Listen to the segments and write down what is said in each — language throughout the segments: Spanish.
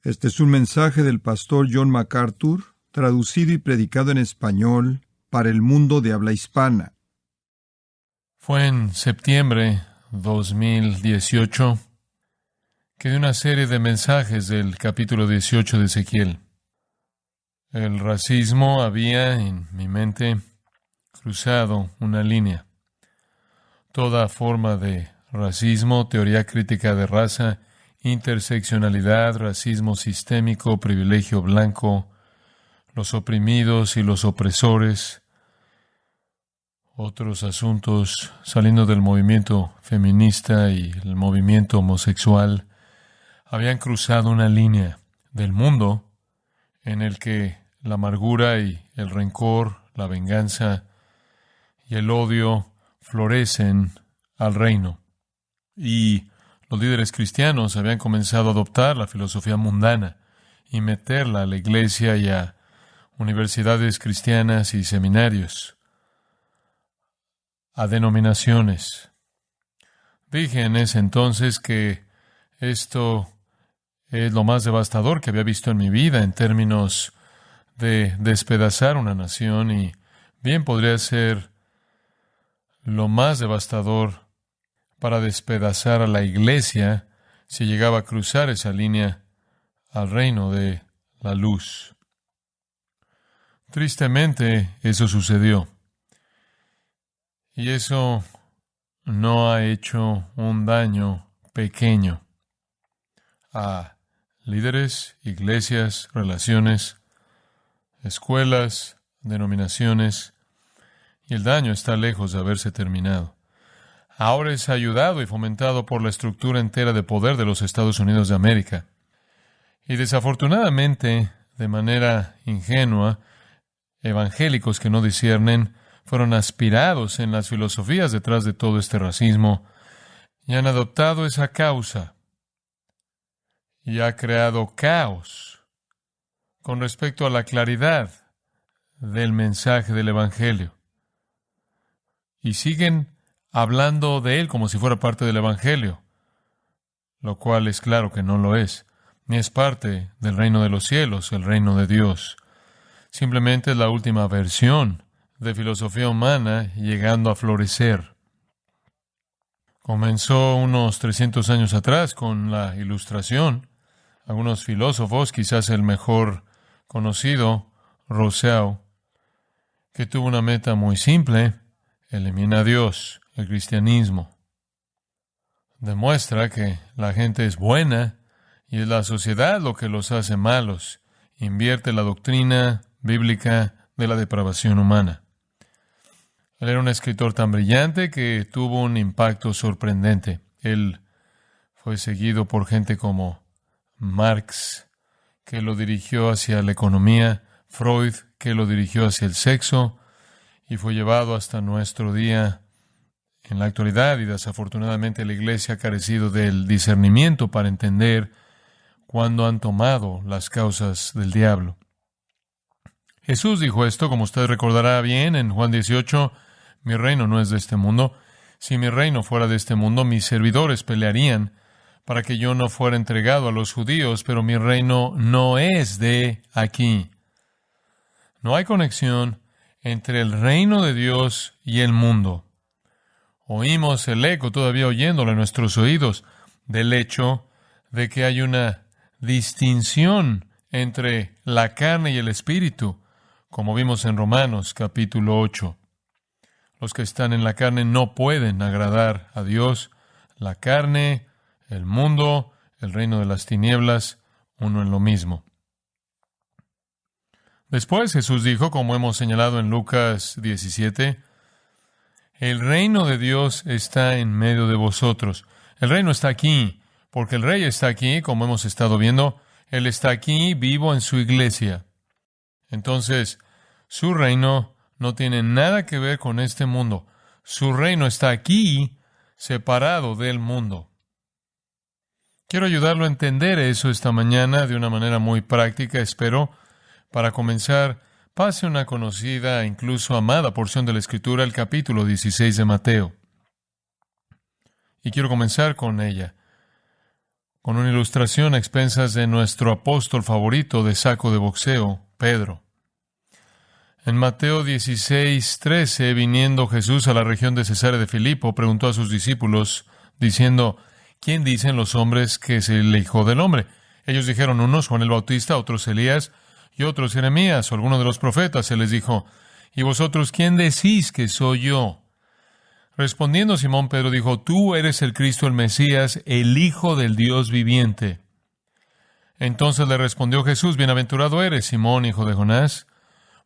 Este es un mensaje del pastor John MacArthur, traducido y predicado en español para el mundo de habla hispana. Fue en septiembre 2018 que di una serie de mensajes del capítulo 18 de Ezequiel. El racismo había en mi mente cruzado una línea. Toda forma de racismo, teoría crítica de raza, interseccionalidad, racismo sistémico, privilegio blanco, los oprimidos y los opresores, otros asuntos saliendo del movimiento feminista y el movimiento homosexual, habían cruzado una línea del mundo en el que la amargura y el rencor, la venganza y el odio florecen al reino. Y los líderes cristianos habían comenzado a adoptar la filosofía mundana y meterla a la iglesia y a universidades cristianas y seminarios, a denominaciones. Dije en ese entonces que esto es lo más devastador que había visto en mi vida en términos de despedazar una nación, y bien podría ser lo más devastador para despedazar a la iglesia si llegaba a cruzar esa línea al reino de la luz. Tristemente, eso sucedió. Y eso no ha hecho un daño pequeño a líderes, iglesias, relaciones, escuelas, denominaciones, y el daño está lejos de haberse terminado. Ahora es ayudado y fomentado por la estructura entera de poder de los Estados Unidos de América. Y desafortunadamente, de manera ingenua, evangélicos que no disciernen fueron aspirados en las filosofías detrás de todo este racismo y han adoptado esa causa y ha creado caos con respecto a la claridad del mensaje del Evangelio. Y siguen hablando de él como si fuera parte del Evangelio, lo cual es claro que no lo es, ni es parte del reino de los cielos, el reino de Dios. Simplemente es la última versión de filosofía humana llegando a florecer. Comenzó unos 300 años atrás con la Ilustración. Algunos filósofos, quizás el mejor conocido, Rousseau, que tuvo una meta muy simple: elimina a Dios. El cristianismo demuestra que la gente es buena y es la sociedad lo que los hace malos. Invierte la doctrina bíblica de la depravación humana. Él era un escritor tan brillante que tuvo un impacto sorprendente. Él fue seguido por gente como Marx, que lo dirigió hacia la economía, Freud, que lo dirigió hacia el sexo, y fue llevado hasta nuestro día. En la actualidad, y desafortunadamente, la iglesia ha carecido del discernimiento para entender cuándo han tomado las causas del diablo. Jesús dijo esto, como usted recordará bien, en Juan 18, mi reino no es de este mundo. Si mi reino fuera de este mundo, mis servidores pelearían para que yo no fuera entregado a los judíos, pero mi reino no es de aquí. No hay conexión entre el reino de Dios y el mundo. Oímos el eco, todavía oyéndolo en nuestros oídos, del hecho de que hay una distinción entre la carne y el espíritu, como vimos en Romanos capítulo 8. Los que están en la carne no pueden agradar a Dios. La carne, el mundo, el reino de las tinieblas, uno en lo mismo. Después Jesús dijo, como hemos señalado en Lucas 17, el reino de Dios está en medio de vosotros. El reino está aquí, porque el Rey está aquí, como hemos estado viendo. Él está aquí, vivo en su iglesia. Entonces, su reino no tiene nada que ver con este mundo. Su reino está aquí, separado del mundo. Quiero ayudarlo a entender eso esta mañana de una manera muy práctica, espero. Para comenzar, pase una conocida, incluso amada porción de la Escritura, el capítulo 16 de Mateo. Y quiero comenzar con ella. con una ilustración a expensas de nuestro apóstol favorito de saco de boxeo, Pedro. En Mateo 16:13, viniendo Jesús a la región de Cesarea de Filipo, preguntó a sus discípulos, diciendo, ¿quién dicen los hombres que es el Hijo del Hombre? Ellos dijeron, unos Juan el Bautista, otros Elías, y otros Jeremías, o alguno de los profetas. Él les dijo, ¿y vosotros quién decís que soy yo? Respondiendo Simón Pedro dijo, tú eres el Cristo, el Mesías, el Hijo del Dios viviente. Entonces le respondió Jesús, bienaventurado eres, Simón, hijo de Jonás,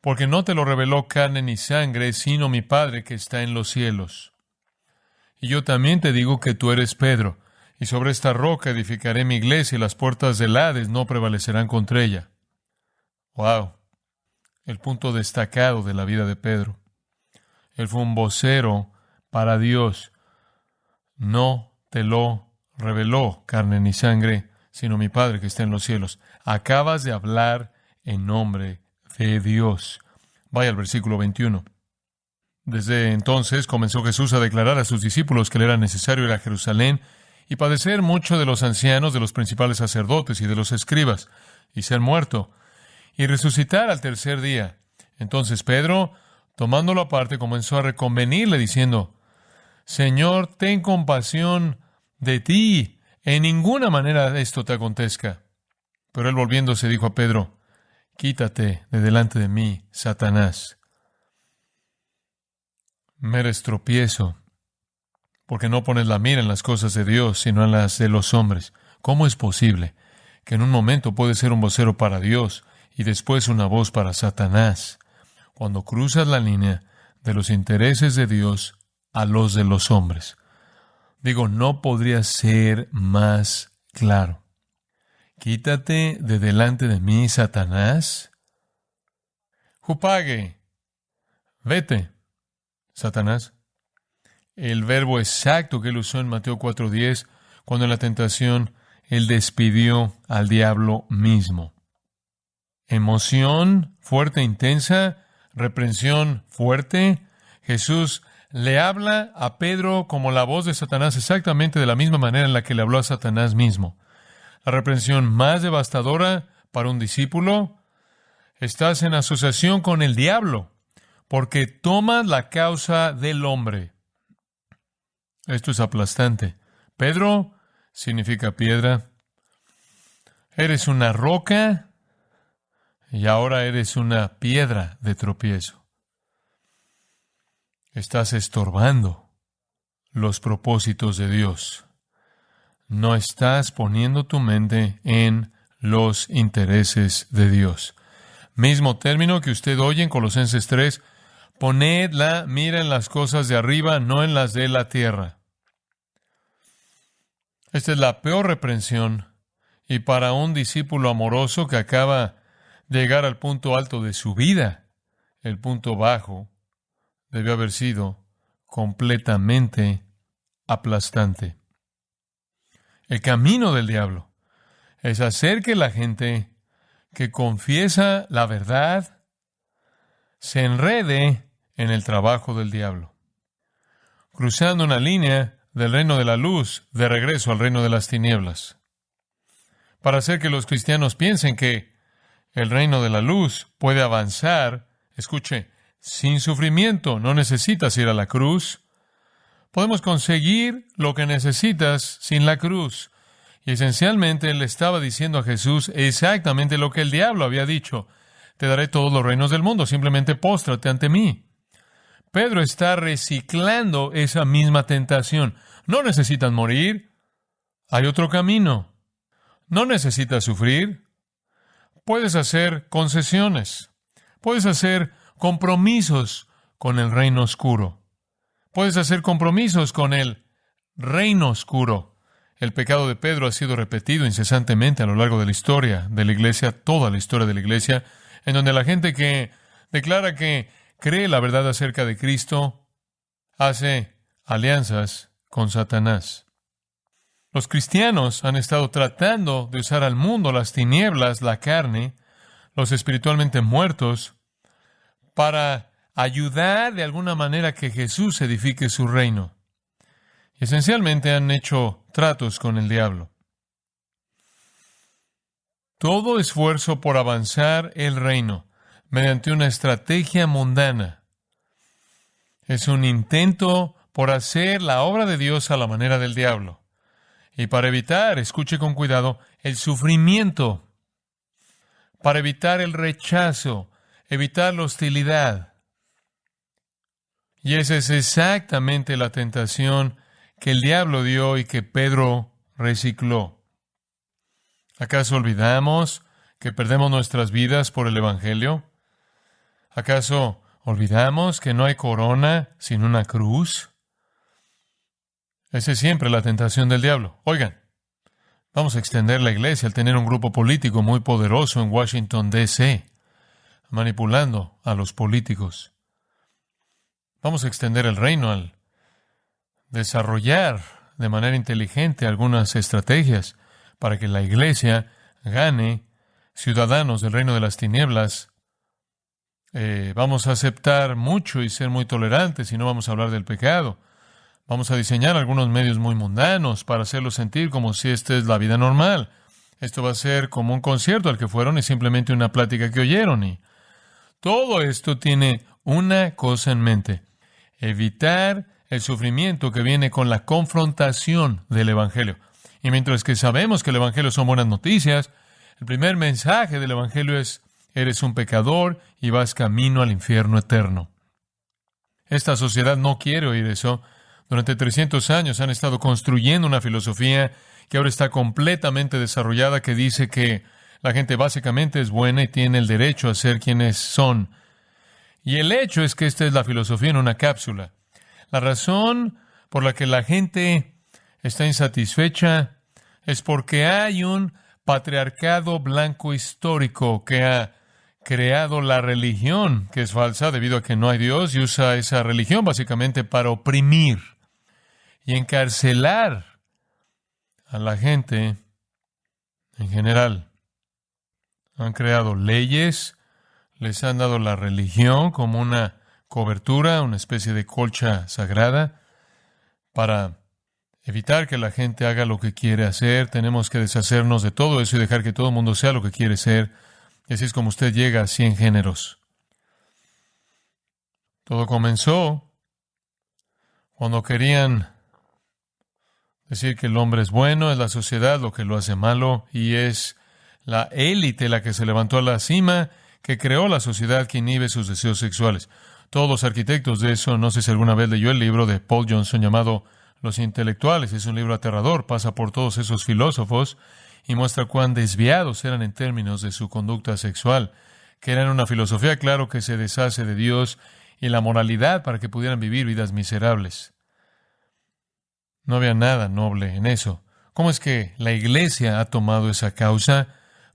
porque no te lo reveló carne ni sangre, sino mi Padre que está en los cielos. Y yo también te digo que tú eres Pedro, y sobre esta roca edificaré mi iglesia, y las puertas del Hades no prevalecerán contra ella. ¡Wow! El punto destacado de la vida de Pedro. Él fue un vocero para Dios. No te lo reveló carne ni sangre, sino mi Padre que está en los cielos. Acabas de hablar en nombre de Dios. Vaya al versículo 21. Desde entonces comenzó Jesús a declarar a sus discípulos que le era necesario ir a Jerusalén y padecer mucho de los ancianos, de los principales sacerdotes y de los escribas, y ser muerto, y resucitar al tercer día. Entonces Pedro, tomándolo aparte, comenzó a reconvenirle, diciendo, Señor, ten compasión de ti, en ninguna manera esto te acontezca. Pero él volviéndose dijo a Pedro, quítate de delante de mí, Satanás. Me eres tropiezo, porque no pones la mira en las cosas de Dios, sino en las de los hombres. ¿Cómo es posible que en un momento puedes ser un vocero para Dios y después una voz para Satanás, cuando cruzas la línea de los intereses de Dios a los de los hombres? Digo, no podría ser más claro. Quítate de delante de mí, Satanás. Jupage, vete, Satanás. El verbo exacto que él usó en Mateo 4:10, cuando en la tentación él despidió al diablo mismo. Emoción fuerte, intensa, reprensión fuerte. Jesús le habla a Pedro como la voz de Satanás, exactamente de la misma manera en la que le habló a Satanás mismo. La reprensión más devastadora para un discípulo: estás en asociación con el diablo, porque tomas la causa del hombre. Esto es aplastante. Pedro significa piedra. Eres una roca y ahora eres una piedra de tropiezo. Estás estorbando los propósitos de Dios. No estás poniendo tu mente en los intereses de Dios. Mismo término que usted oye en Colosenses 3, poned la mira en las cosas de arriba, no en las de la tierra. Esta es la peor reprensión, y para un discípulo amoroso que acaba de llegar al punto alto de su vida, el punto bajo debió haber sido completamente aplastante. El camino del diablo es hacer que la gente que confiesa la verdad se enrede en el trabajo del diablo, cruzando una línea del reino de la luz de regreso al reino de las tinieblas, para hacer que los cristianos piensen que el reino de la luz puede avanzar. Escuche, sin sufrimiento. No necesitas ir a la cruz. Podemos conseguir lo que necesitas sin la cruz. Y esencialmente él estaba diciendo a Jesús exactamente lo que el diablo había dicho. Te daré todos los reinos del mundo, simplemente póstrate ante mí. Pedro está reciclando esa misma tentación. No necesitas morir. Hay otro camino. No necesitas sufrir. Puedes hacer concesiones. Puedes hacer compromisos con el reino oscuro. Puedes hacer compromisos con el reino oscuro. El pecado de Pedro ha sido repetido incesantemente a lo largo de la historia de la iglesia, toda la historia de la iglesia, en donde la gente que declara que cree la verdad acerca de Cristo hace alianzas con Satanás. Los cristianos han estado tratando de usar al mundo, las tinieblas, la carne, los espiritualmente muertos, para ayudar de alguna manera a que Jesús edifique su reino. Esencialmente han hecho tratos con el diablo. todo esfuerzo por avanzar el reino mediante una estrategia mundana es un intento por hacer la obra de Dios a la manera del diablo. Y para evitar, escuche con cuidado, el sufrimiento, para evitar el rechazo, evitar la hostilidad. Y esa es exactamente la tentación que el diablo dio y que Pedro recicló. ¿Acaso olvidamos que perdemos nuestras vidas por el Evangelio? ¿Acaso olvidamos que no hay corona sin una cruz? Esa es siempre la tentación del diablo. Oigan, vamos a extender la iglesia al tener un grupo político muy poderoso en Washington, D.C., manipulando a los políticos. Vamos a extender el reino al desarrollar de manera inteligente algunas estrategias para que la iglesia gane ciudadanos del reino de las tinieblas. Vamos a aceptar mucho y ser muy tolerantes y no vamos a hablar del pecado. Vamos a diseñar algunos medios muy mundanos para hacerlos sentir como si esta es la vida normal. Esto va a ser como un concierto al que fueron y simplemente una plática que oyeron. Y todo esto tiene una cosa en mente: evitar el sufrimiento que viene con la confrontación del Evangelio. Y mientras que sabemos que el Evangelio son buenas noticias, el primer mensaje del Evangelio es: eres un pecador y vas camino al infierno eterno. Esta sociedad no quiere oír eso. Durante 300 años han estado construyendo una filosofía que ahora está completamente desarrollada, que dice que la gente básicamente es buena y tiene el derecho a ser quienes son. Y el hecho es que esta es la filosofía en una cápsula. La razón por la que la gente está insatisfecha es porque hay un patriarcado blanco histórico que ha creado la religión, que es falsa debido a que no hay Dios, y usa esa religión básicamente para oprimir y encarcelar a la gente en general. Han creado leyes, les han dado la religión como una cobertura, una especie de colcha sagrada, para evitar que la gente haga lo que quiere hacer. Tenemos que deshacernos de todo eso y dejar que todo el mundo sea lo que quiere ser. Y así es como usted llega a 100 géneros. Todo comenzó cuando querían decir que el hombre es bueno, es la sociedad lo que lo hace malo, y es la élite la que se levantó a la cima, que creó la sociedad que inhibe sus deseos sexuales. Todos los arquitectos de eso, no sé si alguna vez leyó el libro de Paul Johnson llamado Los Intelectuales. Es un libro aterrador, pasa por todos esos filósofos y muestra cuán desviados eran en términos de su conducta sexual, que eran una filosofía, claro, que se deshace de Dios y la moralidad para que pudieran vivir vidas miserables. No había nada noble en eso. ¿Cómo es que la iglesia ha tomado esa causa,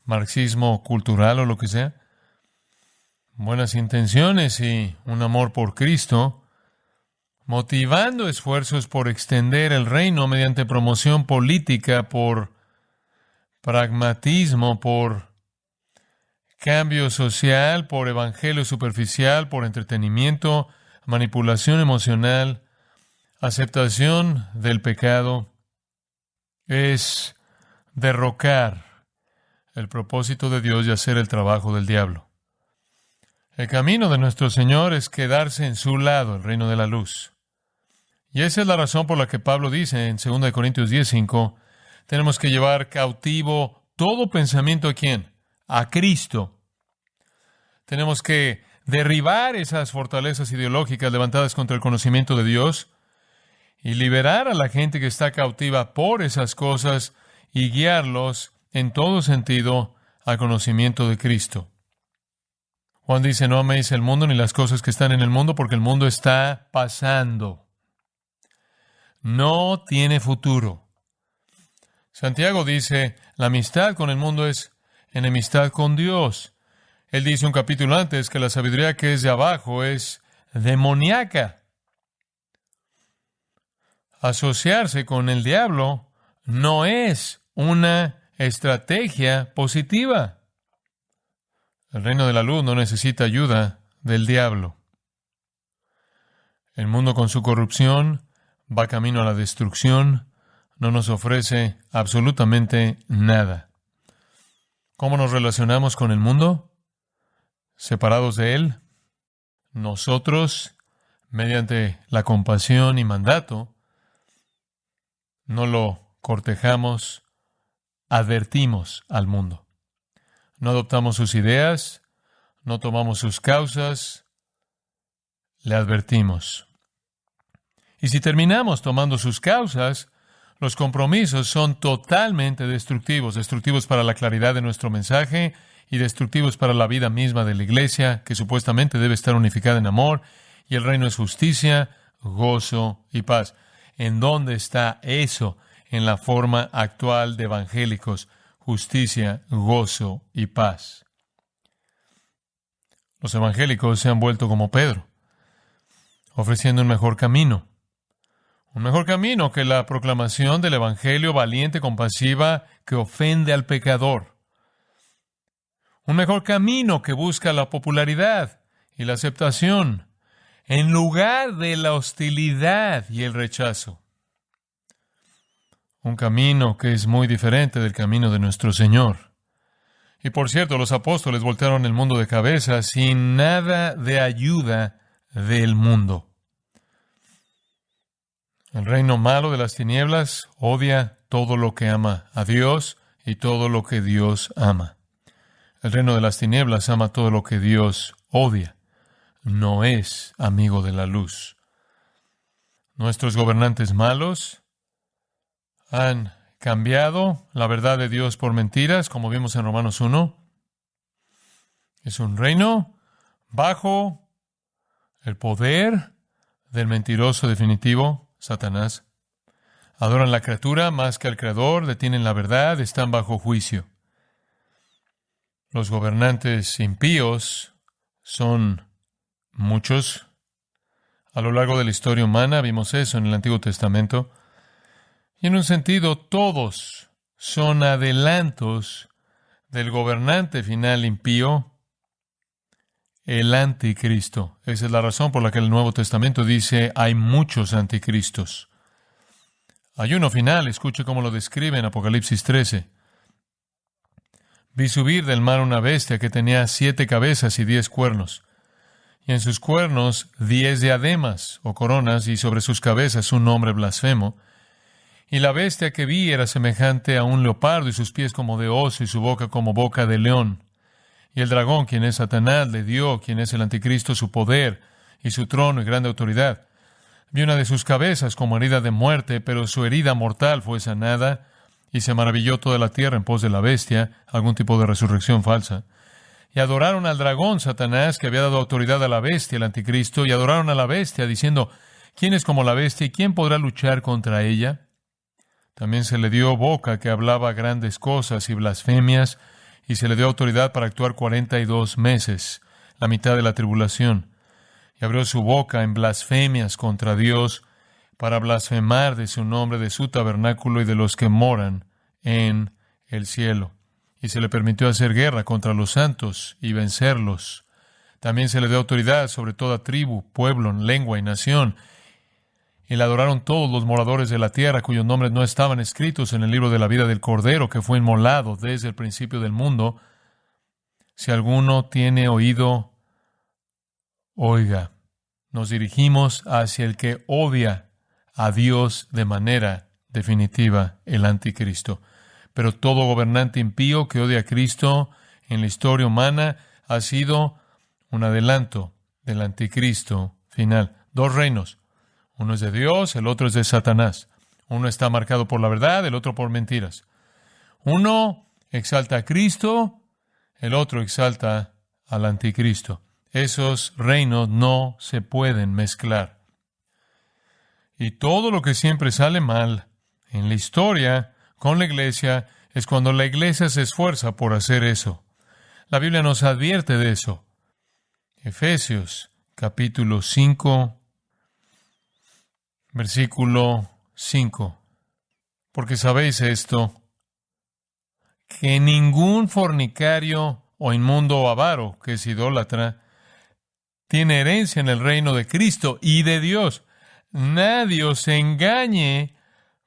marxismo cultural o lo que sea? Buenas intenciones y un amor por Cristo, motivando esfuerzos por extender el reino mediante promoción política, por pragmatismo, por cambio social, por evangelio superficial, por entretenimiento, manipulación emocional, aceptación del pecado, es derrocar el propósito de Dios y hacer el trabajo del diablo. El camino de nuestro Señor es quedarse en su lado, el reino de la luz. Y esa es la razón por la que Pablo dice en 2 Corintios 10:5, tenemos que llevar cautivo todo pensamiento ¿a quién? A Cristo. Tenemos que derribar esas fortalezas ideológicas levantadas contra el conocimiento de Dios y liberar a la gente que está cautiva por esas cosas y guiarlos en todo sentido al conocimiento de Cristo. Juan dice, no améis el mundo ni las cosas que están en el mundo, porque el mundo está pasando. No tiene futuro. Santiago dice, la amistad con el mundo es enemistad con Dios. Él dice un capítulo antes que la sabiduría que es de abajo es demoníaca. Asociarse con el diablo no es una estrategia positiva. El reino de la luz no necesita ayuda del diablo. El mundo con su corrupción va camino a la destrucción, no nos ofrece absolutamente nada. ¿Cómo nos relacionamos con el mundo? Separados de él. Nosotros, mediante la compasión y mandato, no lo cortejamos, advertimos al mundo. No adoptamos sus ideas, no tomamos sus causas, le advertimos. Y si terminamos tomando sus causas, los compromisos son totalmente destructivos para la claridad de nuestro mensaje y destructivos para la vida misma de la iglesia, que supuestamente debe estar unificada en amor, y el reino es justicia, gozo y paz. ¿En dónde está eso en la forma actual de evangélicos? Justicia, gozo y paz. Los evangélicos se han vuelto como Pedro, ofreciendo un mejor camino que la proclamación del evangelio valiente, compasiva, que ofende al pecador. Un mejor camino que busca la popularidad y la aceptación, en lugar de la hostilidad y el rechazo. Un camino que es muy diferente del camino de nuestro Señor. Y por cierto, los apóstoles voltearon el mundo de cabeza sin nada de ayuda del mundo. El reino malo de las tinieblas odia todo lo que ama a Dios y todo lo que Dios ama. El reino de las tinieblas ama todo lo que Dios odia. No es amigo de la luz. Nuestros gobernantes malos han cambiado la verdad de Dios por mentiras, como vimos en Romanos 1. Es un reino bajo el poder del mentiroso definitivo, Satanás. Adoran la criatura más que al Creador, detienen la verdad, están bajo juicio. Los gobernantes impíos son muchos. A lo largo de la historia humana vimos eso en el Antiguo Testamento. Y en un sentido, todos son adelantos del gobernante final impío, el anticristo. Esa es la razón por la que el Nuevo Testamento dice hay muchos anticristos. Hay uno final, escuche cómo lo describe en Apocalipsis 13. Vi subir del mar una bestia que tenía 7 cabezas y 10 cuernos, y en sus cuernos 10 diademas o coronas, y sobre sus cabezas un nombre blasfemo. Y la bestia que vi era semejante a un leopardo, y sus pies como de oso, y su boca como boca de león. Y el dragón, quien es Satanás, le dio, quien es el anticristo, su poder, y su trono y grande autoridad. Vi una de sus cabezas como herida de muerte, pero su herida mortal fue sanada, y se maravilló toda la tierra en pos de la bestia, algún tipo de resurrección falsa. Y adoraron al dragón, Satanás, que había dado autoridad a la bestia, el anticristo, y adoraron a la bestia, diciendo, ¿quién es como la bestia y quién podrá luchar contra ella? También se le dio boca que hablaba grandes cosas y blasfemias, y se le dio autoridad para actuar 42 meses, la mitad de la tribulación. Y abrió su boca en blasfemias contra Dios, para blasfemar de su nombre, de su tabernáculo y de los que moran en el cielo. Y se le permitió hacer guerra contra los santos y vencerlos. También se le dio autoridad sobre toda tribu, pueblo, lengua y nación. Y le adoraron todos los moradores de la tierra, cuyos nombres no estaban escritos en el libro de la vida del Cordero, que fue inmolado desde el principio del mundo. Si alguno tiene oído, oiga. Nos dirigimos hacia el que odia a Dios de manera definitiva, el anticristo. Pero todo gobernante impío que odia a Cristo en la historia humana ha sido un adelanto del anticristo final. 2 reinos. Uno es de Dios, el otro es de Satanás. Uno está marcado por la verdad, el otro por mentiras. Uno exalta a Cristo, el otro exalta al anticristo. Esos reinos no se pueden mezclar. Y todo lo que siempre sale mal en la historia con la iglesia es cuando la iglesia se esfuerza por hacer eso. La Biblia nos advierte de eso. Efesios capítulo 5, versículo 5. Porque sabéis esto, que ningún fornicario o inmundo o avaro, que es idólatra, tiene herencia en el reino de Cristo y de Dios. Nadie os engañe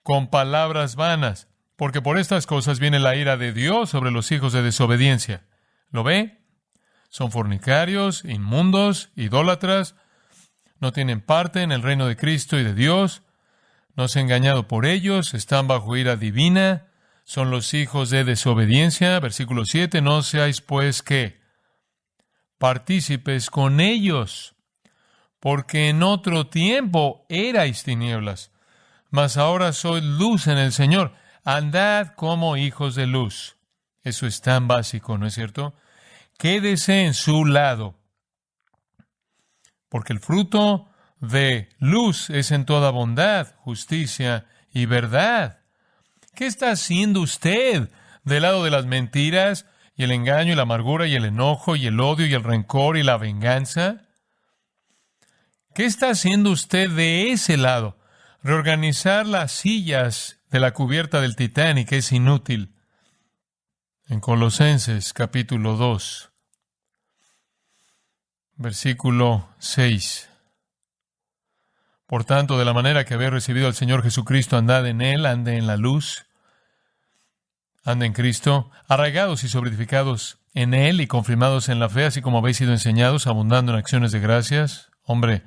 con palabras vanas, porque por estas cosas viene la ira de Dios sobre los hijos de desobediencia. ¿Lo ve? Son fornicarios, inmundos, idólatras, no tienen parte en el reino de Cristo y de Dios, no se ha engañado por ellos, están bajo ira divina, son los hijos de desobediencia. Versículo 7, no seáis pues, ¿qué? Partícipes con ellos, porque en otro tiempo erais tinieblas, mas ahora sois luz en el Señor. Andad como hijos de luz. Eso es tan básico, ¿no es cierto? Quédese en su lado, porque el fruto de luz es en toda bondad, justicia y verdad. ¿Qué está haciendo usted del lado de las mentiras y el engaño y la amargura y el enojo y el odio y el rencor y la venganza? ¿Qué está haciendo usted de ese lado? Reorganizar las sillas de la cubierta del Titanic es inútil. En Colosenses capítulo 2, versículo 6. Por tanto, de la manera que habéis recibido al Señor Jesucristo, andad en Él, ande en la luz, ande en Cristo, arraigados y sobreedificados en Él y confirmados en la fe, así como habéis sido enseñados, abundando en acciones de gracias. Hombre,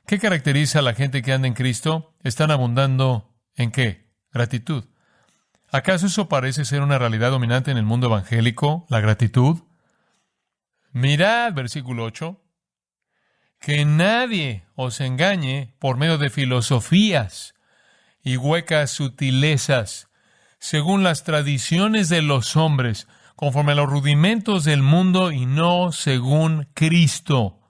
¿qué caracteriza a la gente que anda en Cristo? Están abundando ¿en qué? Gratitud. ¿Acaso eso parece ser una realidad dominante en el mundo evangélico, la gratitud? Mirad, versículo 8, que nadie os engañe por medio de filosofías y huecas sutilezas, según las tradiciones de los hombres, conforme a los rudimentos del mundo y no según Cristo.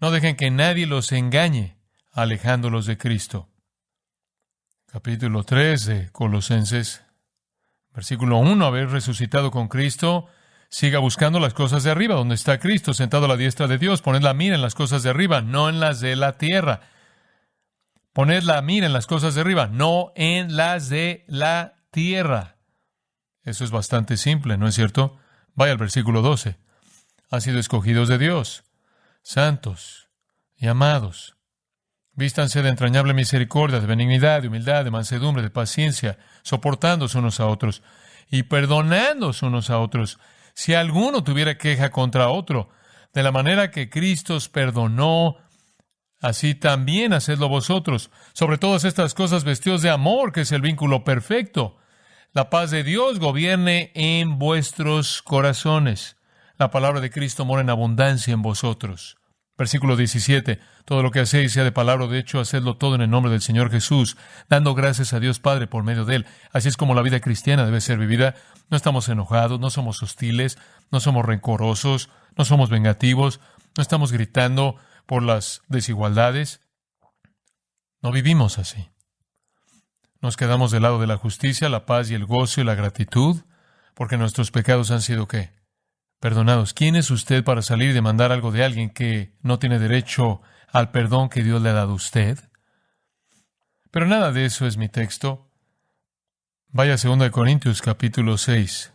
No dejen que nadie los engañe, alejándolos de Cristo. Capítulo 3 de Colosenses, versículo 1, habéis resucitado con Cristo. Siga buscando las cosas de arriba, donde está Cristo, sentado a la diestra de Dios. Poned la mira en las cosas de arriba, no en las de la tierra. Poned la mira en las cosas de arriba, no en las de la tierra. Eso es bastante simple, ¿no es cierto? Vaya al versículo 12. Han sido escogidos de Dios, santos y amados. Vístanse de entrañable misericordia, de benignidad, de humildad, de mansedumbre, de paciencia, soportándose unos a otros y perdonándose unos a otros. Si alguno tuviera queja contra otro, de la manera que Cristo os perdonó, así también hacedlo vosotros. Sobre todas estas cosas vestidos de amor, que es el vínculo perfecto. La paz de Dios gobierne en vuestros corazones. La palabra de Cristo mora en abundancia en vosotros. Versículo 17. Todo lo que hacéis, sea de palabra o de hecho, hacedlo todo en el nombre del Señor Jesús, dando gracias a Dios Padre por medio de Él. Así es como la vida cristiana debe ser vivida. No estamos enojados, no somos hostiles, no somos rencorosos, no somos vengativos, no estamos gritando por las desigualdades. No vivimos así. Nos quedamos del lado de la justicia, la paz y el gozo y la gratitud, porque nuestros pecados han sido ¿qué? Perdonados. ¿Quién es usted para salir y demandar algo de alguien que no tiene derecho al perdón que Dios le ha dado a usted? Pero nada de eso es mi texto. Vaya a 2 Corintios capítulo 6.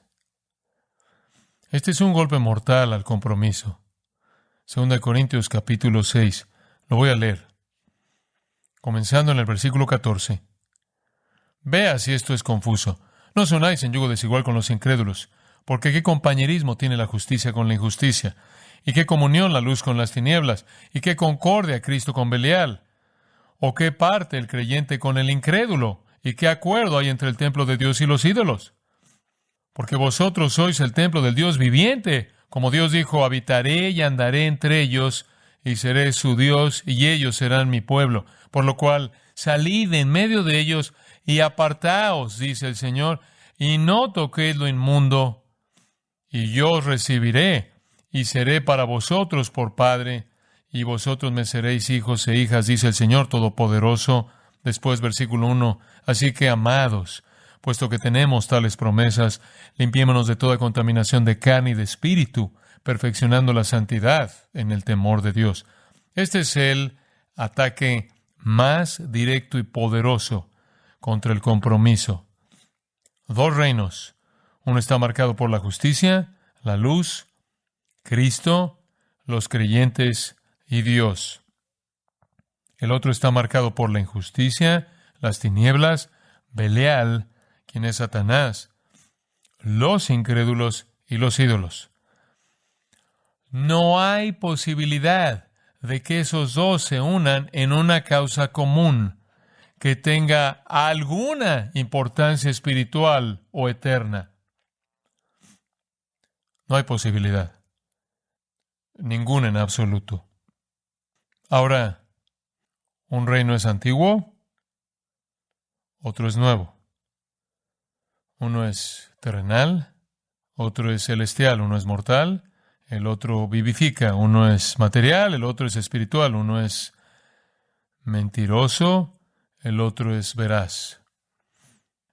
Este es un golpe mortal al compromiso. 2 Corintios capítulo 6. Lo voy a leer. Comenzando en el versículo 14. Vea si esto es confuso. No os unáis en yugo desigual con los incrédulos, porque qué compañerismo tiene la justicia con la injusticia, y qué comunión la luz con las tinieblas, y qué concordia Cristo con Belial, o qué parte el creyente con el incrédulo, y qué acuerdo hay entre el templo de Dios y los ídolos. Porque vosotros sois el templo del Dios viviente, como Dios dijo, habitaré y andaré entre ellos, y seré su Dios, y ellos serán mi pueblo. Por lo cual, salid en medio de ellos, y apartaos, dice el Señor, y no toquéis lo inmundo, y yo os recibiré, y seré para vosotros por Padre, y vosotros me seréis hijos e hijas, dice el Señor Todopoderoso. Después, versículo 1, así que, amados, puesto que tenemos tales promesas, limpiémonos de toda contaminación de carne y de espíritu, perfeccionando la santidad en el temor de Dios. Este es el ataque más directo y poderoso contra el compromiso. Dos reinos. Uno está marcado por la justicia, la luz, Cristo, los creyentes y Dios. El otro está marcado por la injusticia, las tinieblas, Belial, quien es Satanás, los incrédulos y los ídolos. No hay posibilidad de que esos dos se unan en una causa común que tenga alguna importancia espiritual o eterna. No hay posibilidad. Ninguna en absoluto. Ahora, un reino es antiguo, otro es nuevo. Uno es terrenal, otro es celestial, uno es mortal, el otro vivifica, uno es material, el otro es espiritual, uno es mentiroso, el otro es veraz.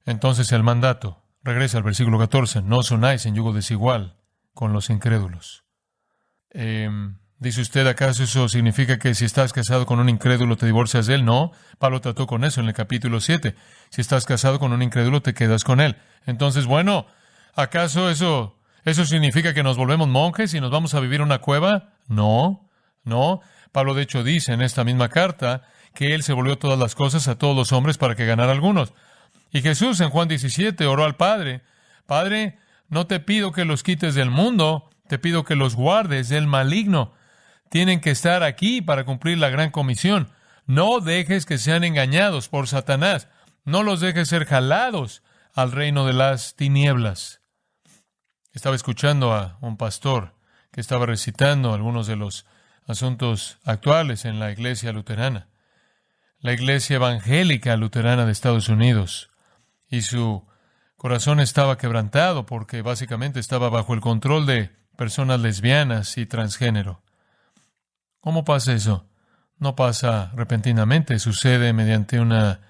Entonces el mandato, regresa al versículo 14, no os unáis en yugo desigual con los incrédulos. Dice usted, ¿acaso eso significa que si estás casado con un incrédulo te divorcias de él? No, Pablo trató con eso en el capítulo 7. Si estás casado con un incrédulo te quedas con él. Entonces, bueno, ¿acaso eso significa que nos volvemos monjes y nos vamos a vivir en una cueva? No, no. Pablo de hecho dice en esta misma carta que él se volvió todas las cosas a todos los hombres para que ganara algunos. Y Jesús en Juan 17 oró al Padre, Padre, no te pido que los quites del mundo, te pido que los guardes del maligno. Tienen que estar aquí para cumplir la gran comisión. No dejes que sean engañados por Satanás. No los dejes ser jalados al reino de las tinieblas. Estaba escuchando a un pastor que estaba recitando algunos de los asuntos actuales en la iglesia luterana, la iglesia evangélica luterana de Estados Unidos, y su corazón estaba quebrantado porque básicamente estaba bajo el control de personas lesbianas y transgénero. ¿Cómo pasa eso? No pasa repentinamente, sucede mediante una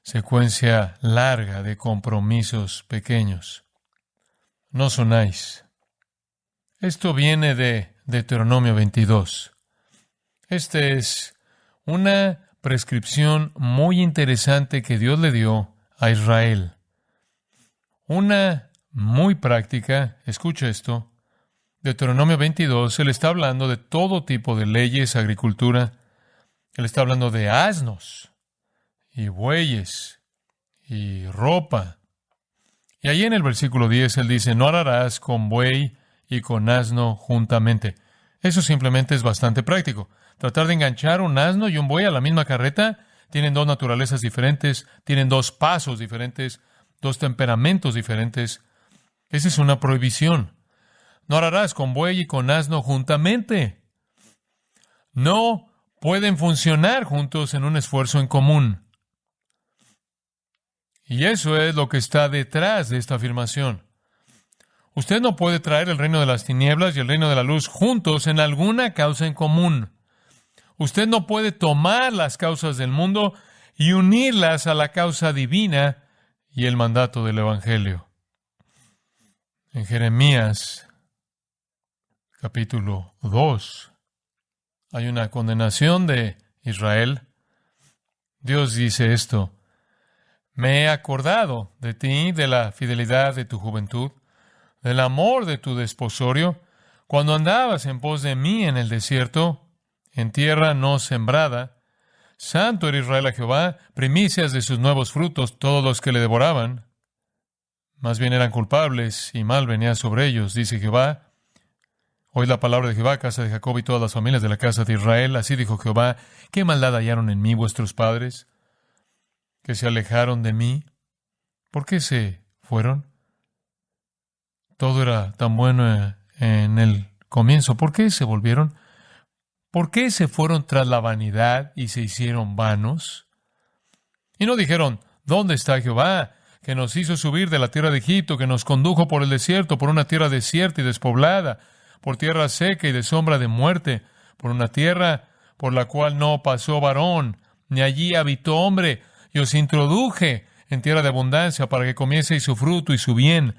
secuencia larga de compromisos pequeños. No os unáis. Esto viene de Deuteronomio 22. Esta es una prescripción muy interesante que Dios le dio a Israel. Una muy práctica, escucha esto. Deuteronomio 22, él está hablando de todo tipo de leyes, agricultura. Él está hablando de asnos y bueyes y ropa. Y allí en el versículo 10 él dice, no ararás con buey y con asno juntamente. Eso simplemente es bastante práctico. Tratar de enganchar un asno y un buey a la misma carreta, tienen dos naturalezas diferentes, tienen dos pasos diferentes, dos temperamentos diferentes. Esa es una prohibición. No ararás con buey y con asno juntamente. No pueden funcionar juntos en un esfuerzo en común. Y eso es lo que está detrás de esta afirmación. Usted no puede traer el reino de las tinieblas y el reino de la luz juntos en alguna causa en común. Usted no puede tomar las causas del mundo y unirlas a la causa divina y el mandato del Evangelio. En Jeremías capítulo 2 hay una condenación de Israel. Dios dice esto: me he acordado de ti, de la fidelidad de tu juventud, del amor de tu desposorio, cuando andabas en pos de mí en el desierto, en tierra no sembrada. Santo era Israel a Jehová, primicias de sus nuevos frutos, todos los que le devoraban. Más bien eran culpables, y mal venía sobre ellos, dice Jehová. Oíd la palabra de Jehová, casa de Jacob y todas las familias de la casa de Israel. Así dijo Jehová, ¿qué maldad hallaron en mí vuestros padres, que se alejaron de mí? ¿Por qué se fueron? Todo era tan bueno en el comienzo. ¿Por qué se volvieron? ¿Por qué se fueron tras la vanidad y se hicieron vanos? Y no dijeron, ¿dónde está Jehová, que nos hizo subir de la tierra de Egipto, que nos condujo por el desierto, por una tierra desierta y despoblada, por tierra seca y de sombra de muerte, por una tierra por la cual no pasó varón, ni allí habitó hombre, y os introduje en tierra de abundancia para que comieseis su fruto y su bien?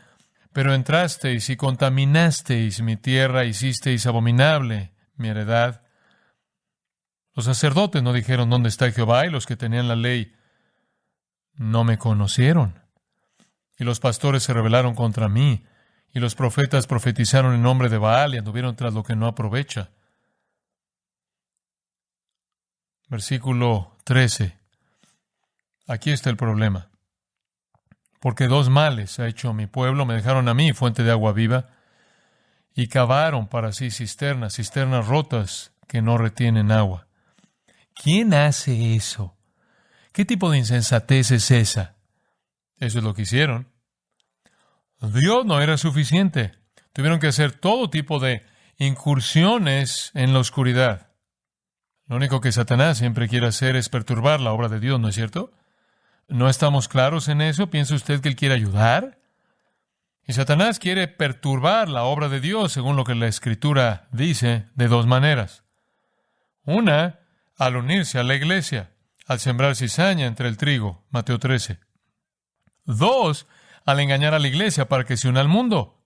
Pero entrasteis y contaminasteis mi tierra, hicisteis abominable mi heredad. Los sacerdotes no dijeron, ¿dónde está Jehová? Y los que tenían la ley no me conocieron. Y los pastores se rebelaron contra mí, y los profetas profetizaron en nombre de Baal y anduvieron tras lo que no aprovecha. Versículo 13. Aquí está el problema. porque dos males ha hecho mi pueblo. Me dejaron a mí fuente de agua viva y cavaron para sí cisternas, cisternas rotas que no retienen agua. ¿Quién hace eso? ¿Qué tipo de insensatez es esa? Eso es lo que hicieron. Dios no era suficiente. Tuvieron que hacer todo tipo de incursiones en la oscuridad. Lo único que Satanás siempre quiere hacer es perturbar la obra de Dios, ¿no es cierto? ¿No estamos claros en eso? ¿Piensa usted que Él quiere ayudar? Y Satanás quiere perturbar la obra de Dios, según lo que la Escritura dice, de dos maneras. Una, al unirse a la iglesia, al sembrar cizaña entre el trigo, Mateo 13. Dos, al engañar a la iglesia para que se una al mundo.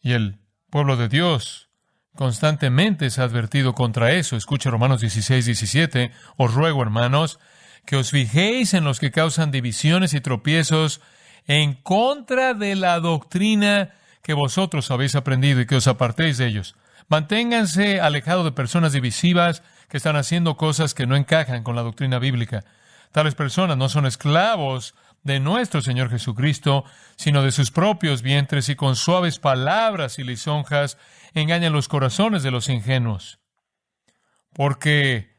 Y el pueblo de Dios constantemente se ha advertido contra eso. Escucha Romanos 16:17. Os ruego, hermanos, que os fijéis en los que causan divisiones y tropiezos en contra de la doctrina que vosotros habéis aprendido y que os apartéis de ellos. Manténganse alejados de personas divisivas que están haciendo cosas que no encajan con la doctrina bíblica. Tales personas no son esclavos de nuestro Señor Jesucristo, sino de sus propios vientres, y con suaves palabras y lisonjas engañan los corazones de los ingenuos. Porque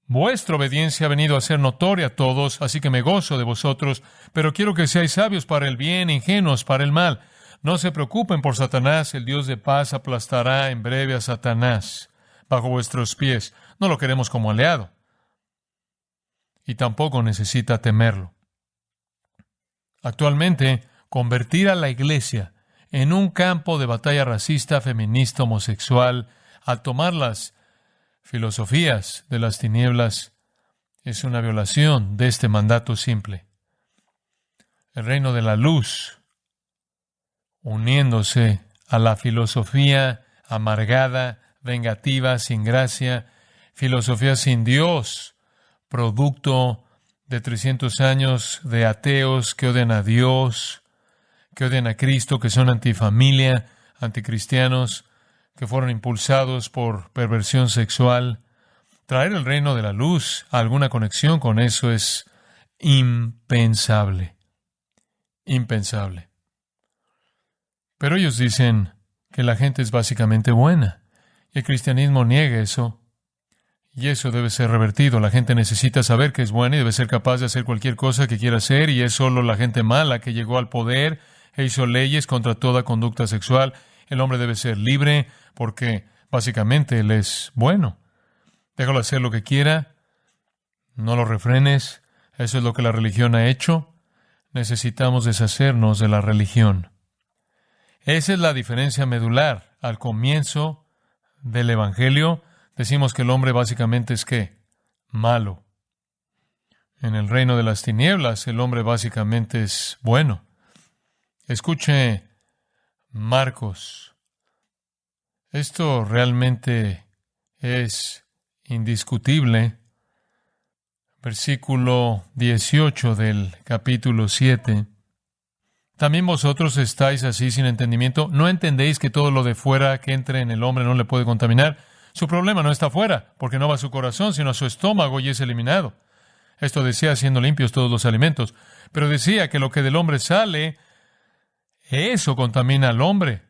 vuestra obediencia ha venido a ser notoria a todos, así que me gozo de vosotros, pero quiero que seáis sabios para el bien, ingenuos para el mal. No se preocupen por Satanás, el Dios de paz aplastará en breve a Satanás bajo vuestros pies. No lo queremos como aliado. Y tampoco necesita temerlo. Actualmente, convertir a la iglesia en un campo de batalla racista, feminista, homosexual, al tomar las filosofías de las tinieblas, es una violación de este mandato simple. El reino de la luz, uniéndose a la filosofía amargada, vengativa, sin gracia, filosofía sin Dios, producto de 300 años de ateos que odian a Dios, que odian a Cristo, que son antifamilia, anticristianos, que fueron impulsados por perversión sexual. Traer el reino de la luz a alguna conexión con eso es impensable. Impensable. Pero ellos dicen que la gente es básicamente buena, y el cristianismo niega eso. Y eso debe ser revertido. La gente necesita saber que es buena y debe ser capaz de hacer cualquier cosa que quiera hacer, y es solo la gente mala que llegó al poder e hizo leyes contra toda conducta sexual. El hombre debe ser libre porque básicamente él es bueno. Déjalo hacer lo que quiera. No lo refrenes. Eso es lo que la religión ha hecho. Necesitamos deshacernos de la religión. Esa es la diferencia medular. Al comienzo del Evangelio decimos que el hombre básicamente es ¿qué? Malo. En el reino de las tinieblas, el hombre básicamente es bueno. Escuche Marcos. Esto realmente es indiscutible. Versículo 18 del capítulo 7. También vosotros estáis así sin entendimiento. ¿No entendéis que todo lo de fuera que entre en el hombre no le puede contaminar? Su problema no está afuera, porque no va a su corazón, sino a su estómago y es eliminado. Esto decía siendo limpios todos los alimentos. Pero decía que lo que del hombre sale, eso contamina al hombre.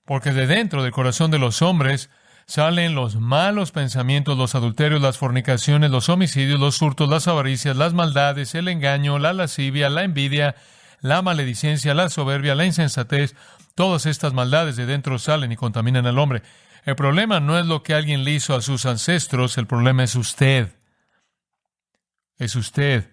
Porque de dentro del corazón de los hombres salen los malos pensamientos, los adulterios, las fornicaciones, los homicidios, los hurtos, las avaricias, las maldades, el engaño, la lascivia, la envidia, la maledicencia, la soberbia, la insensatez. Todas estas maldades de dentro salen y contaminan al hombre. El problema no es lo que alguien le hizo a sus ancestros, el problema es usted. Es usted.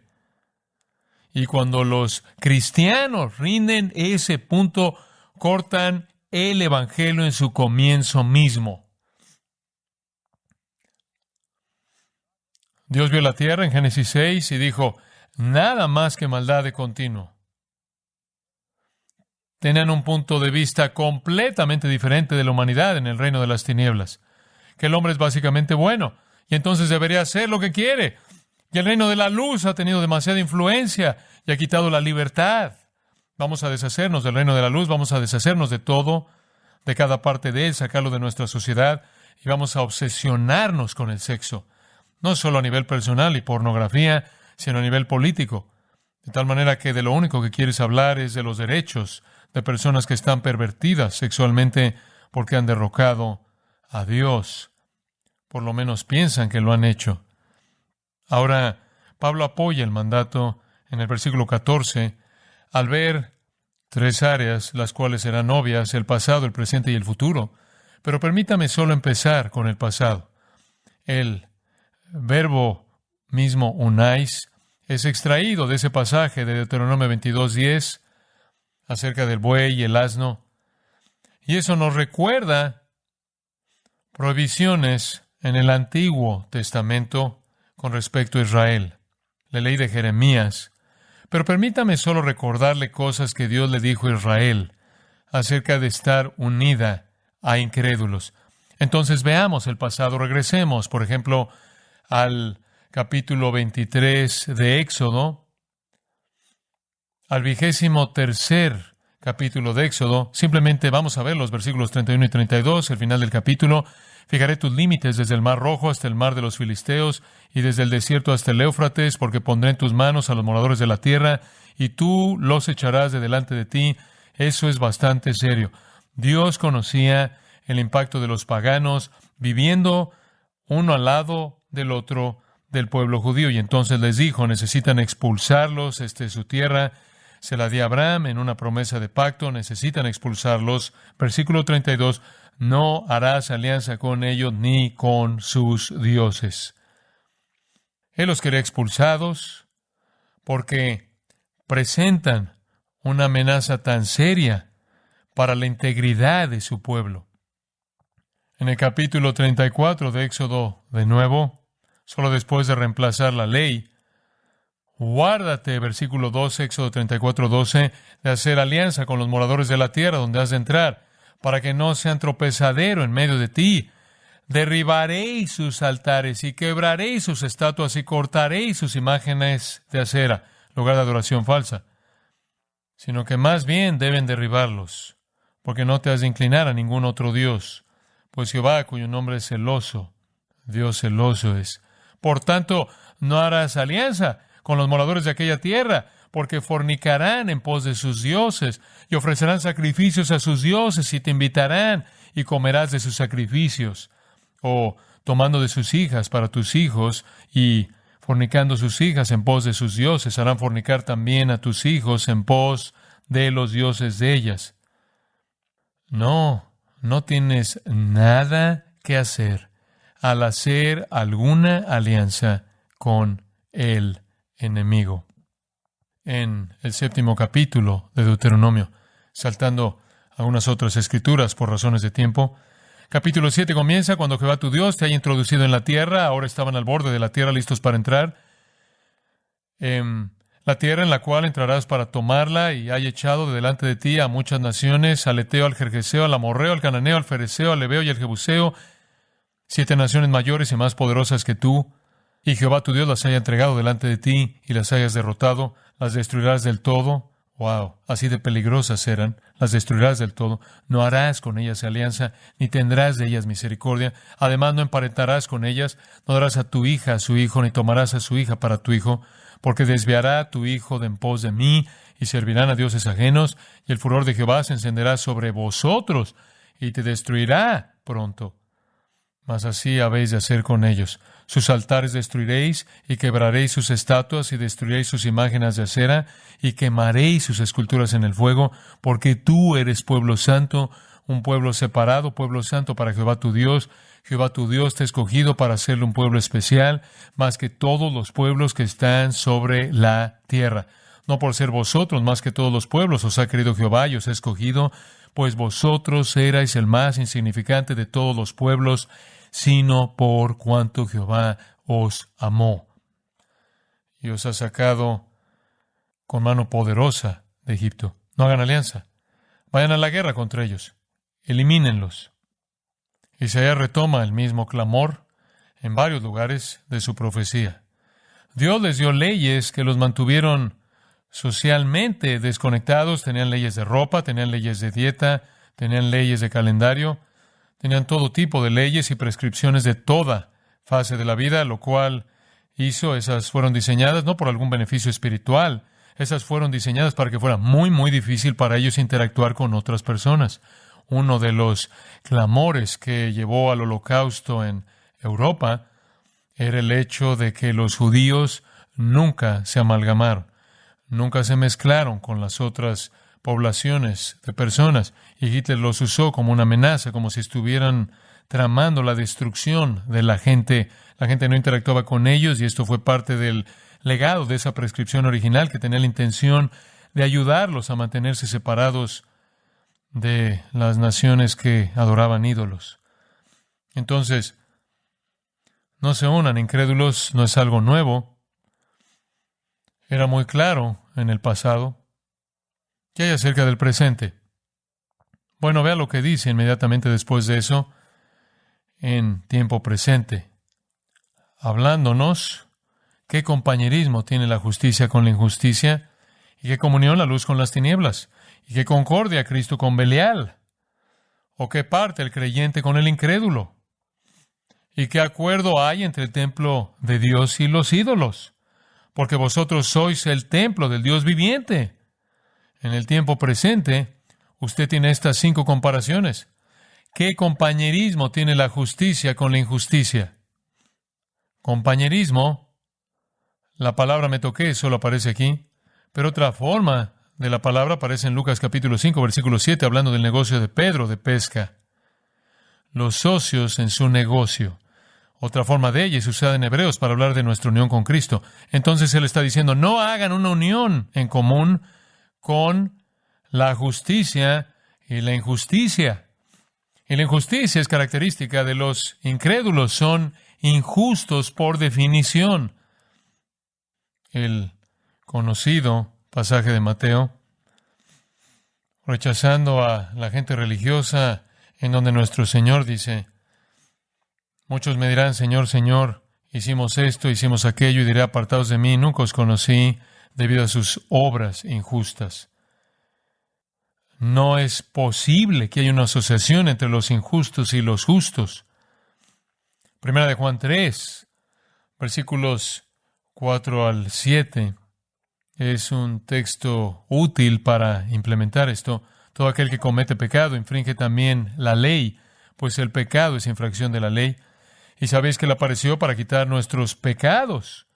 Y cuando los cristianos rinden ese punto, cortan el Evangelio en su comienzo mismo. Dios vio la tierra en Génesis 6 y dijo, nada más que maldad de continuo. Tenían un punto de vista completamente diferente de la humanidad en el reino de las tinieblas. Que el hombre es básicamente bueno, y entonces debería hacer lo que quiere. Y el reino de la luz ha tenido demasiada influencia y ha quitado la libertad. Vamos a deshacernos del reino de la luz, vamos a deshacernos de todo, de cada parte de él, sacarlo de nuestra sociedad, y vamos a obsesionarnos con el sexo. No solo a nivel personal y pornografía, sino a nivel político. De tal manera que de lo único que quieres hablar es de los derechos de personas que están pervertidas sexualmente porque han derrocado a Dios. Por lo menos piensan que lo han hecho. Ahora, Pablo apoya el mandato en el versículo 14 al ver tres áreas, las cuales serán obvias: el pasado, el presente y el futuro. Pero permítame solo empezar con el pasado. El verbo mismo, unais, es extraído de ese pasaje de Deuteronomio 22:10 acerca del buey y el asno. Y eso nos recuerda prohibiciones en el Antiguo Testamento con respecto a Israel. La ley de Jeremías. Pero permítame solo recordarle cosas que Dios le dijo a Israel acerca de estar unida a incrédulos. Entonces veamos el pasado. Regresemos, por ejemplo, al capítulo 23 de Éxodo, al 23º capítulo de Éxodo. Simplemente vamos a ver los versículos 31 y 32, el final del capítulo. Fijaré tus límites desde el mar Rojo hasta el mar de los Filisteos y desde el desierto hasta el Éufrates, porque pondré en tus manos a los moradores de la tierra y tú los echarás de delante de ti. Eso es bastante serio. Dios conocía el impacto de los paganos viviendo uno al lado del otro del pueblo judío, y entonces les dijo: necesitan expulsarlos, esta es su tierra, se la di a Abraham en una promesa de pacto, necesitan expulsarlos. Versículo 32, no harás alianza con ellos ni con sus dioses. Él los quería expulsados porque presentan una amenaza tan seria para la integridad de su pueblo. En el capítulo 34 de Éxodo, de nuevo, solo después de reemplazar la ley, guárdate, versículo 12, Éxodo 34:12, de hacer alianza con los moradores de la tierra donde has de entrar, para que no sean tropezadero en medio de ti. Derribaréis sus altares y quebraréis sus estatuas y cortaréis sus imágenes de acera, lugar de adoración falsa. Sino que más bien deben derribarlos, porque no te has de inclinar a ningún otro Dios, pues Jehová, cuyo nombre es celoso, Dios celoso es. Por tanto, no harás alianza con los moradores de aquella tierra, porque fornicarán en pos de sus dioses y ofrecerán sacrificios a sus dioses y te invitarán y comerás de sus sacrificios. O tomando de sus hijas para tus hijos y fornicando sus hijas en pos de sus dioses, harán fornicar también a tus hijos en pos de los dioses de ellas. No tienes nada que hacer al hacer alguna alianza con el enemigo. En el 7º capítulo de Deuteronomio, saltando algunas otras escrituras por razones de tiempo, capítulo 7 comienza cuando Jehová tu Dios te haya introducido en la tierra. Ahora estaban al borde de la tierra listos para entrar. La tierra en la cual entrarás para tomarla, y haya echado de delante de ti a muchas naciones, al Eteo, al Gergeseo, al Amorreo, al Cananeo, al Fereceo, al Ebeo y al Jebuseo, 7 naciones mayores y más poderosas que tú, y Jehová tu Dios las haya entregado delante de ti y las hayas derrotado, las destruirás del todo. Wow, así de peligrosas eran, las destruirás del todo. No harás con ellas alianza, ni tendrás de ellas misericordia. Además, no emparentarás con ellas, no darás a tu hija a su hijo, ni tomarás a su hija para tu hijo, porque desviará a tu hijo de en pos de mí, y servirán a dioses ajenos, y el furor de Jehová se encenderá sobre vosotros, y te destruirá pronto. Mas así habéis de hacer con ellos. Sus altares destruiréis, y quebraréis sus estatuas, y destruiréis sus imágenes de acera, y quemaréis sus esculturas en el fuego, porque tú eres pueblo santo, un pueblo separado, pueblo santo para Jehová tu Dios. Jehová tu Dios te ha escogido para hacerle un pueblo especial, más que todos los pueblos que están sobre la tierra. No por ser vosotros más que todos los pueblos os ha querido Jehová y os ha escogido, pues vosotros erais el más insignificante de todos los pueblos, sino por cuanto Jehová os amó y os ha sacado con mano poderosa de Egipto. No hagan alianza. Vayan a la guerra contra ellos. Elimínenlos. Isaías retoma el mismo clamor en varios lugares de su profecía. Dios les dio leyes que los mantuvieron socialmente desconectados. Tenían leyes de ropa, tenían leyes de dieta, tenían leyes de calendario, tenían todo tipo de leyes y prescripciones de toda fase de la vida, lo cual hizo, esas fueron diseñadas no por algún beneficio espiritual, Esas fueron diseñadas para que fuera muy, muy difícil para ellos interactuar con otras personas. Uno de los clamores que llevó al Holocausto en Europa era el hecho de que los judíos nunca se amalgamaron, nunca se mezclaron con las otras poblaciones de personas. Y Hitler los usó como una amenaza, como si estuvieran tramando la destrucción de la gente. La gente no interactuaba con ellos y esto fue parte del legado de esa prescripción original que tenía la intención de ayudarlos a mantenerse separados de las naciones que adoraban ídolos. Entonces, no se unan, incrédulos, no es algo nuevo. Era muy claro en el pasado. ¿Qué hay acerca del presente? Bueno, vea lo que dice inmediatamente después de eso, en tiempo presente, hablándonos qué compañerismo tiene la justicia con la injusticia, y qué comunión la luz con las tinieblas, y qué concordia Cristo con Belial, o qué parte el creyente con el incrédulo, y qué acuerdo hay entre el templo de Dios y los ídolos, porque vosotros sois el templo del Dios viviente. En el tiempo presente, usted tiene estas 5 comparaciones. ¿Qué compañerismo tiene la justicia con la injusticia? Compañerismo, la palabra metoqué solo aparece aquí, pero otra forma de la palabra aparece en Lucas capítulo 5, versículo 7, hablando del negocio de Pedro de pesca. Los socios en su negocio. Otra forma de ella es usada en Hebreos para hablar de nuestra unión con Cristo. Entonces él está diciendo, no hagan una unión en común con la justicia y la injusticia. Y la injusticia es característica de los incrédulos, son injustos por definición. El conocido pasaje de Mateo, rechazando a la gente religiosa, en donde nuestro Señor dice, muchos me dirán, Señor, Señor, hicimos esto, hicimos aquello, y diré, apartados de mí, nunca os conocí, debido a sus obras injustas. No es posible que haya una asociación entre los injustos y los justos. Primera de Juan 3, versículos 4 al 7, es un texto útil para implementar esto. Todo aquel que comete pecado infringe también la ley, pues el pecado es infracción de la ley. Y sabéis que Él apareció para quitar nuestros pecados,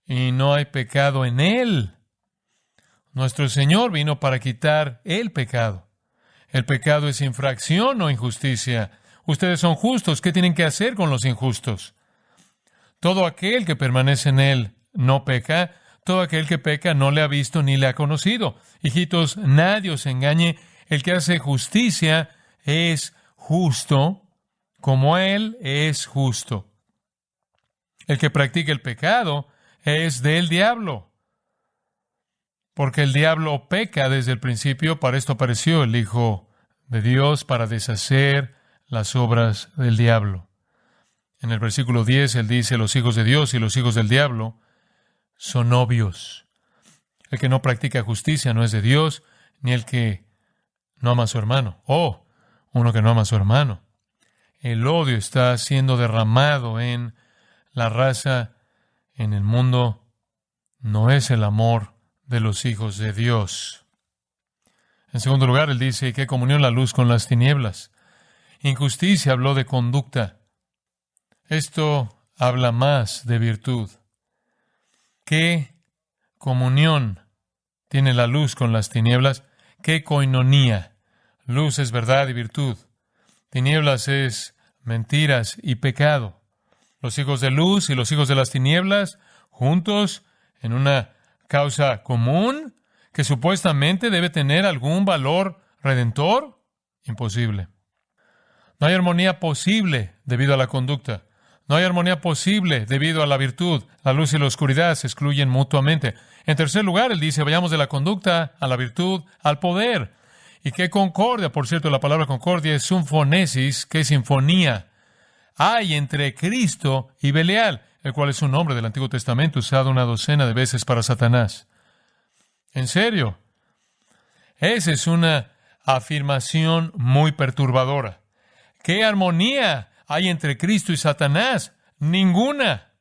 y no hay pecado en Él. Nuestro Señor vino para quitar el pecado. El pecado es infracción o injusticia. Ustedes son justos. ¿Qué tienen que hacer con los injustos? Todo aquel que permanece en Él no peca. Todo aquel que peca no le ha visto ni le ha conocido. Hijitos, nadie os engañe. El que hace justicia es justo como Él es justo. El que practica el pecado es del diablo, porque el diablo peca desde el principio. Para esto apareció el Hijo de Dios, para deshacer las obras del diablo. En el versículo 10, él dice, los hijos de Dios y los hijos del diablo son obvios. El que no practica justicia no es de Dios, ni el que no ama a su hermano. Uno que no ama a su hermano. El odio está siendo derramado en la raza, en el mundo. No es el amor de los hijos de Dios. En segundo lugar, él dice, ¿qué comunión la luz con las tinieblas? Injusticia habló de conducta. Esto habla más de virtud. ¿Qué comunión tiene la luz con las tinieblas? ¿Qué koinonía? Luz es verdad y virtud. Tinieblas es mentiras y pecado. Los hijos de luz y los hijos de las tinieblas juntos en una causa común que supuestamente debe tener algún valor redentor. Imposible. No hay armonía posible debido a la conducta. No hay armonía posible debido a la virtud. La luz y la oscuridad se excluyen mutuamente. En tercer lugar, él dice, vayamos de la conducta a la virtud, al poder. ¿Y qué concordia? Por cierto, la palabra concordia es sinfonesis, que es sinfonía. Hay entre Cristo y Belial, el cual es un nombre del Antiguo Testamento usado una docena de veces para Satanás. En serio, esa es una afirmación muy perturbadora. ¿Qué armonía hay entre Cristo y Satanás? Ninguna.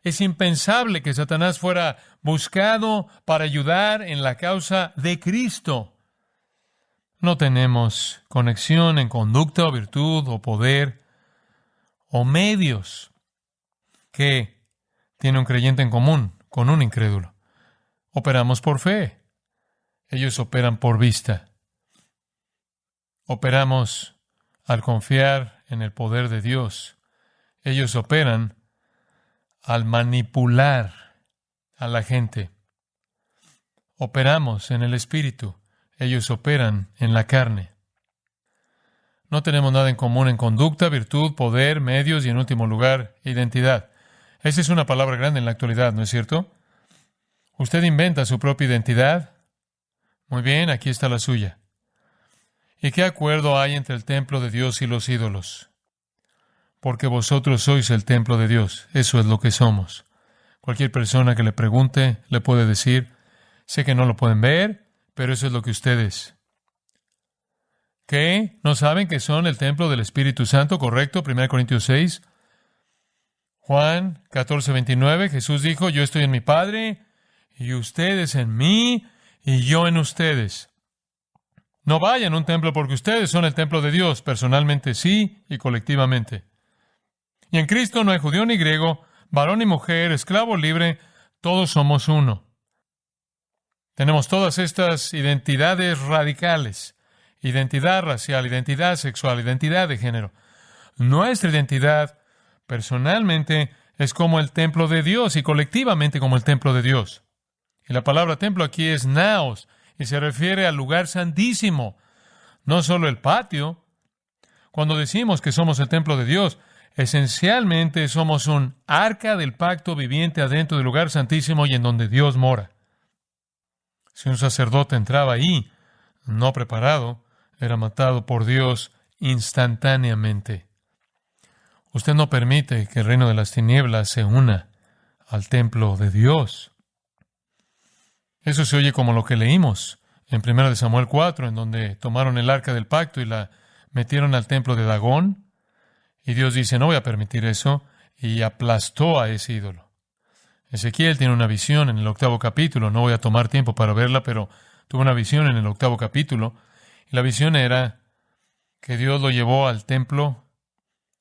Es impensable que Satanás fuera buscado para ayudar en la causa de Cristo. No tenemos conexión en conducta o virtud o poder o medios que tiene un creyente en común con un incrédulo. Operamos por fe. Ellos operan por vista. Operamos al confiar en el poder de Dios. Ellos operan al manipular a la gente. Operamos en el Espíritu. Ellos operan en la carne. No tenemos nada en común en conducta, virtud, poder, medios y, en último lugar, identidad. Esa es una palabra grande en la actualidad, ¿no es cierto? ¿Usted inventa su propia identidad? Muy bien, aquí está la suya. ¿Y qué acuerdo hay entre el templo de Dios y los ídolos? Porque vosotros sois el templo de Dios. Eso es lo que somos. Cualquier persona que le pregunte le puede decir, sé que no lo pueden ver, pero eso es lo que ustedes. ¿Qué? ¿No saben que son el templo del Espíritu Santo? ¿Correcto? 1 Corintios 6. Juan 14:29. Jesús dijo, yo estoy en mi Padre, y ustedes en mí, y yo en ustedes. No vayan a un templo porque ustedes son el templo de Dios, personalmente sí y colectivamente. Y en Cristo no hay judío ni griego, varón ni mujer, esclavo o libre, todos somos uno. Tenemos todas estas identidades radicales, identidad racial, identidad sexual, identidad de género. Nuestra identidad, personalmente, es como el templo de Dios y colectivamente como el templo de Dios. Y la palabra templo aquí es naos, y se refiere al lugar santísimo, no solo el patio. Cuando decimos que somos el templo de Dios, esencialmente somos un arca del pacto viviente adentro del lugar santísimo y en donde Dios mora. Si un sacerdote entraba ahí, no preparado, era matado por Dios instantáneamente. Usted no permite que el reino de las tinieblas se una al templo de Dios. Eso se oye como lo que leímos en 1 Samuel 4, en donde tomaron el arca del pacto y la metieron al templo de Dagón. Y Dios dice, no voy a permitir eso, y aplastó a ese ídolo. Ezequiel tiene una visión en el 8º capítulo, no voy a tomar tiempo para verla, pero tuvo una visión en el 8º capítulo, y la visión era que Dios lo llevó al templo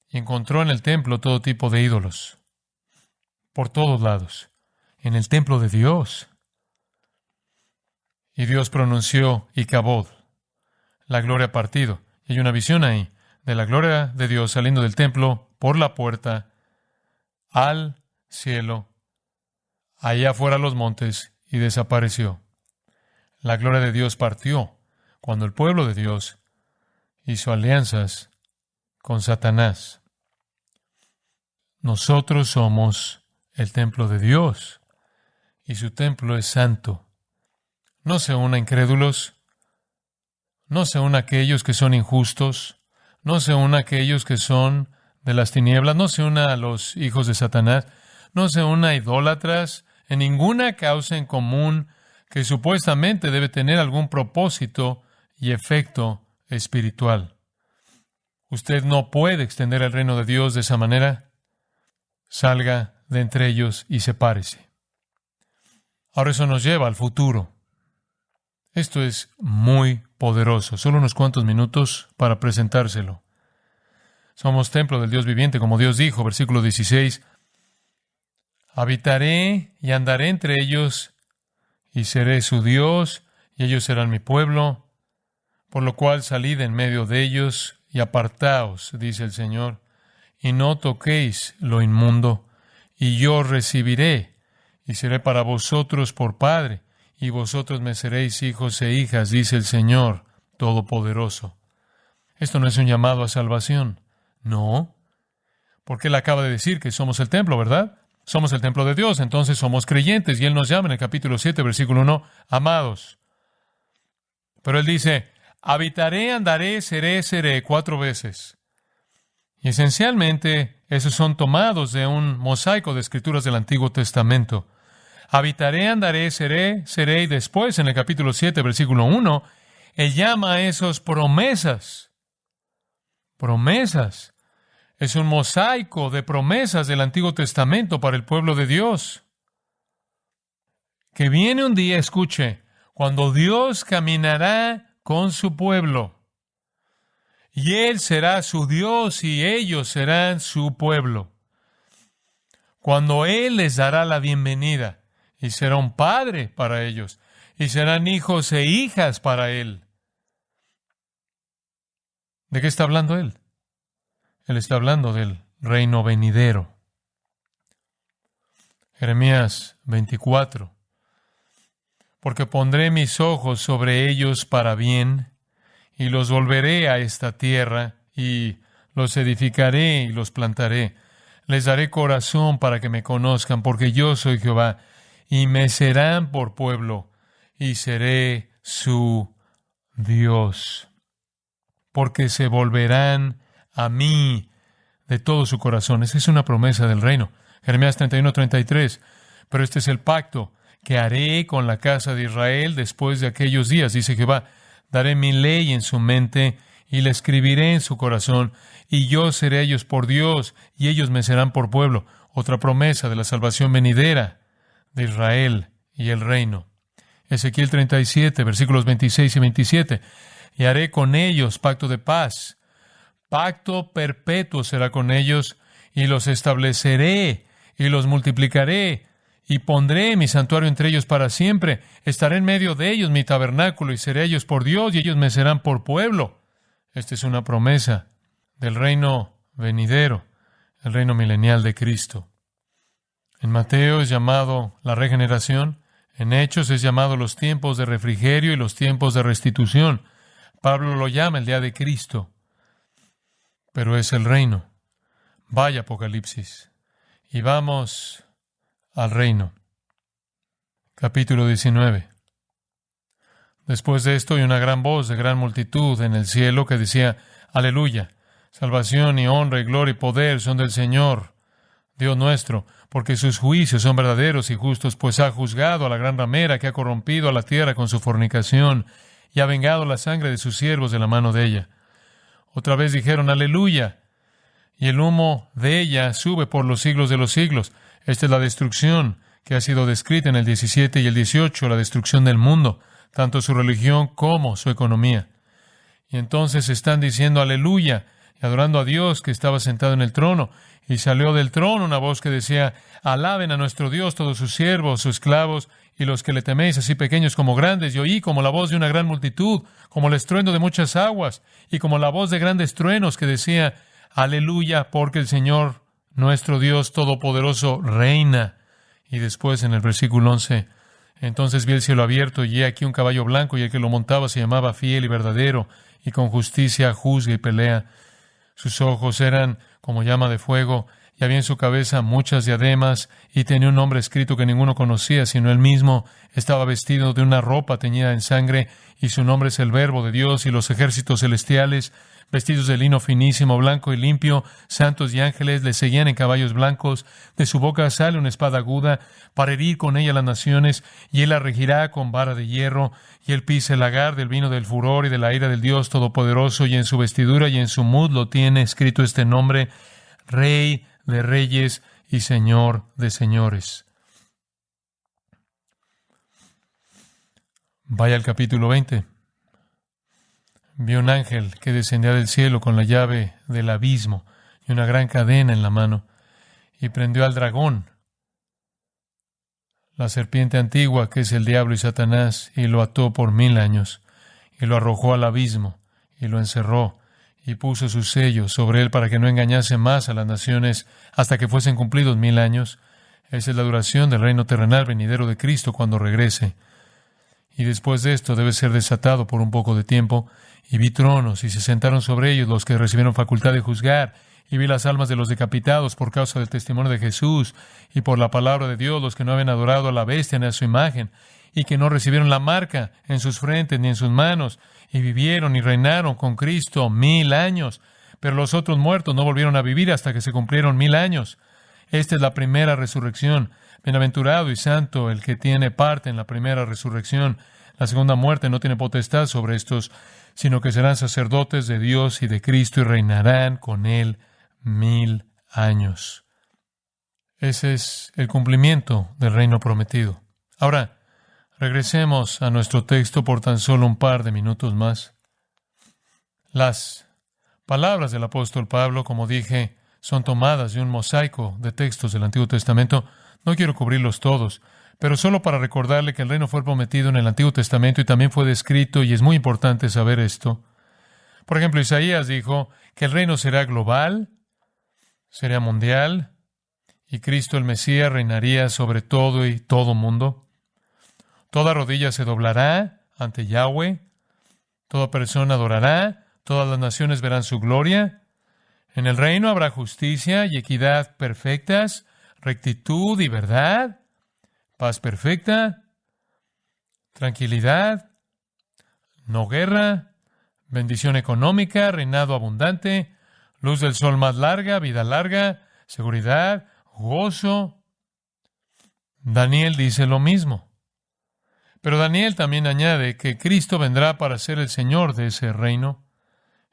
y encontró en el templo todo tipo de ídolos, por todos lados, en el templo de Dios. Y Dios pronunció Icabod, la gloria partido. Y hay una visión ahí de la gloria de Dios saliendo del templo por la puerta al cielo, allá afuera a los montes, y desapareció. La gloria de Dios partió cuando el pueblo de Dios hizo alianzas con Satanás. Nosotros somos el templo de Dios, y su templo es santo. No se una incrédulos, no se una aquellos que son injustos, no se una aquellos que son de las tinieblas, no se una a los hijos de Satanás, no se una a idólatras, en ninguna causa en común que supuestamente debe tener algún propósito y efecto espiritual. Usted no puede extender el reino de Dios de esa manera. Salga de entre ellos y sepárese. Ahora eso nos lleva al futuro. Esto es muy poderoso. Solo unos cuantos minutos para presentárselo. Somos templo del Dios viviente, como Dios dijo, versículo 16. Habitaré y andaré entre ellos, y seré su Dios, y ellos serán mi pueblo, por lo cual salid en medio de ellos, y apartaos, dice el Señor, y no toquéis lo inmundo, y yo recibiré, y seré para vosotros por Padre, y vosotros me seréis hijos e hijas, dice el Señor Todopoderoso. Esto no es un llamado a salvación. No. Porque Él acaba de decir que somos el templo, ¿verdad? Somos el templo de Dios, entonces somos creyentes. Y Él nos llama en el capítulo 7, versículo 1, amados. Pero Él dice, habitaré, andaré, seré 4 veces. Y esencialmente, esos son tomados de un mosaico de escrituras del Antiguo Testamento. Habitaré, andaré, seré, y después, en el capítulo 7, versículo 1, Él llama a esos promesas. Promesas. Es un mosaico de promesas del Antiguo Testamento para el pueblo de Dios. que viene un día, escuche, cuando Dios caminará con su pueblo. Y Él será su Dios y ellos serán su pueblo. Cuando Él les dará la bienvenida y será un padre para ellos y serán hijos e hijas para Él. ¿De qué está hablando Él? Él está hablando del reino venidero. Jeremías 24. Porque pondré mis ojos sobre ellos para bien, y los volveré a esta tierra, y los edificaré y los plantaré. Les daré corazón para que me conozcan, porque yo soy Jehová, y me serán por pueblo, y seré su Dios. Porque se volverán a mí de todo su corazón. Esa es una promesa del reino. Jeremías 31:33. Pero este es el pacto que haré con la casa de Israel después de aquellos días, dice Jehová. Daré mi ley en su mente y la escribiré en su corazón, y yo seré a ellos por Dios, y ellos me serán por pueblo. Otra promesa de la salvación venidera de Israel y el reino. Ezequiel 37, versículos 26 y 27. Y haré con ellos pacto de paz. Pacto perpetuo será con ellos, y los estableceré, y los multiplicaré, y pondré mi santuario entre ellos para siempre. Estaré en medio de ellos mi tabernáculo, y seré ellos por Dios, y ellos me serán por pueblo. Esta es una promesa del reino venidero, el reino milenial de Cristo. En Mateo es llamado la regeneración, en Hechos es llamado los tiempos de refrigerio y los tiempos de restitución. Pablo lo llama el día de Cristo, pero es el reino. Vaya Apocalipsis. Y vamos al reino. Capítulo 19. Después de esto, oí una gran voz de gran multitud en el cielo que decía: Aleluya, salvación y honra y gloria y poder son del Señor, Dios nuestro, porque sus juicios son verdaderos y justos, pues ha juzgado a la gran ramera que ha corrompido a la tierra con su fornicación y ha vengado la sangre de sus siervos de la mano de ella. Otra vez dijeron: Aleluya, y el humo de ella sube por los siglos de los siglos. Esta es la destrucción que ha sido descrita en el 17 y el 18, la destrucción del mundo, tanto su religión como su economía. Y entonces están diciendo aleluya y adorando a Dios que estaba sentado en el trono. Y salió del trono una voz que decía: alaben a nuestro Dios todos sus siervos, sus esclavos y los que le teméis, así pequeños como grandes. Y oí como la voz de una gran multitud, como el estruendo de muchas aguas, y como la voz de grandes truenos que decía: aleluya, porque el Señor nuestro Dios Todopoderoso reina. Y después en el versículo 11, entonces vi el cielo abierto, y he aquí un caballo blanco, y el que lo montaba se llamaba Fiel y Verdadero, y con justicia juzga y pelea. Sus ojos eran como llama de fuego, y había en su cabeza muchas diademas, y tenía un nombre escrito que ninguno conocía, sino él mismo. Estaba vestido de una ropa teñida en sangre, y su nombre es el Verbo de Dios. Y los ejércitos celestiales, vestidos de lino finísimo, blanco y limpio, santos y ángeles, le seguían en caballos blancos. De su boca sale una espada aguda, para herir con ella las naciones, y él la regirá con vara de hierro. Y él pisa el lagar del vino del furor y de la ira del Dios Todopoderoso, y en su vestidura y en su muslo tiene escrito este nombre: Rey de Reyes y Señor de Señores. Vaya al capítulo 20. Vi un ángel que descendía del cielo con la llave del abismo y una gran cadena en la mano, y prendió al dragón, la serpiente antigua, que es el diablo y Satanás, y lo ató por 1000 años, y lo arrojó al abismo, y lo encerró, y puso su sello sobre él para que no engañase más a las naciones hasta que fuesen cumplidos 1000 años. Esa es la duración del reino terrenal venidero de Cristo cuando regrese. Y después de esto debe ser desatado por un poco de tiempo. Y vi tronos, y se sentaron sobre ellos los que recibieron facultad de juzgar. Y vi las almas de los decapitados por causa del testimonio de Jesús y por la palabra de Dios, los que no habían adorado a la bestia ni a su imagen, y que no recibieron la marca en sus frentes ni en sus manos, y vivieron y reinaron con Cristo 1000 años. Pero los otros muertos no volvieron a vivir hasta que se cumplieron 1000 años. Esta es la primera resurrección. Bienaventurado y santo el que tiene parte en la primera resurrección. La segunda muerte no tiene potestad sobre estos, sino que serán sacerdotes de Dios y de Cristo y reinarán con Él 1000 años. Ese es el cumplimiento del reino prometido. Ahora, Regresemos a nuestro texto por tan solo un par de minutos más. Las palabras del apóstol Pablo, como dije, son tomadas de un mosaico de textos del Antiguo Testamento. No quiero cubrirlos todos, pero solo para recordarle que el reino fue prometido en el Antiguo Testamento y también fue descrito, y es muy importante saber esto. Por ejemplo, Isaías dijo que el reino será global, será mundial, y Cristo el Mesías reinaría sobre todo y todo mundo. Toda rodilla se doblará ante Yahweh, toda persona adorará, todas las naciones verán su gloria. En el reino habrá justicia y equidad perfectas, rectitud y verdad, paz perfecta, tranquilidad, no guerra, bendición económica, reinado abundante, luz del sol más larga, vida larga, seguridad, gozo. Daniel dice lo mismo. Pero Daniel también añade que Cristo vendrá para ser el Señor de ese reino.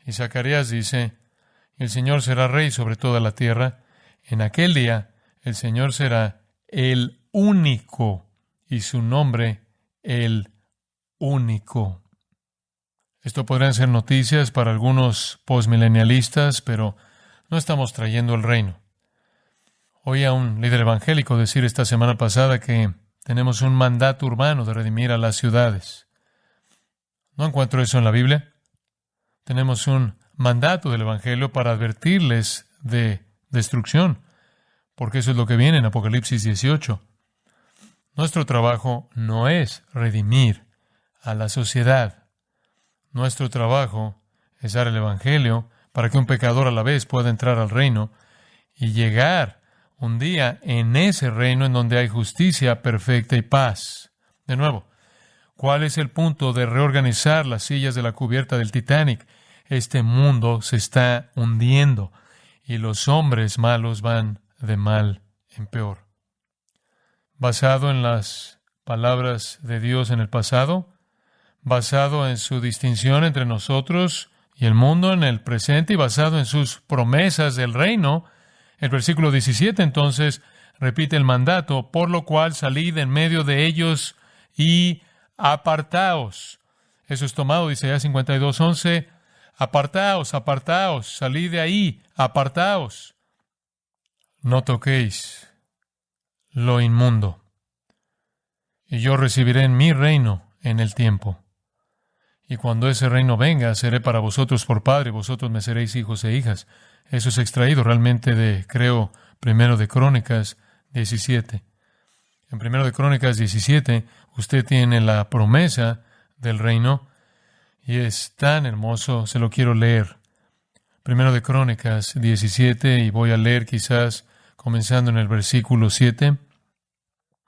Y Zacarías dice, el Señor será rey sobre toda la tierra. En aquel día, el Señor será el único, y su nombre, el único. Esto podrían ser noticias para algunos postmilenialistas, pero no estamos trayendo el reino. Oí a un líder evangélico decir esta semana pasada que tenemos un mandato urbano de redimir a las ciudades. No encuentro eso en la Biblia. Tenemos un mandato del Evangelio para advertirles de destrucción, porque eso es lo que viene en Apocalipsis 18. Nuestro trabajo no es redimir a la sociedad. Nuestro trabajo es dar el Evangelio para que un pecador a la vez pueda entrar al reino y llegar un día en ese reino en donde hay justicia perfecta y paz. De nuevo, ¿cuál es el punto de reorganizar las sillas de la cubierta del Titanic? Este mundo se está hundiendo y los hombres malos van de mal en peor. Basado en las palabras de Dios en el pasado, basado en su distinción entre nosotros y el mundo en el presente y basado en sus promesas del reino, el versículo 17 entonces repite el mandato, por lo cual salid en medio de ellos y apartaos. Eso es tomado de Isaías 52:11. Apartaos, apartaos, salid de ahí, apartaos. No toquéis lo inmundo, y yo recibiré en mi reino en el tiempo. Y cuando ese reino venga, seré para vosotros por padre, y vosotros me seréis hijos e hijas. Eso es extraído realmente de, creo, 1 de Crónicas 17. En 1 de Crónicas 17, usted tiene la promesa del reino, y es tan hermoso, se lo quiero leer. 1 de Crónicas 17, y voy a leer quizás comenzando en el versículo 7.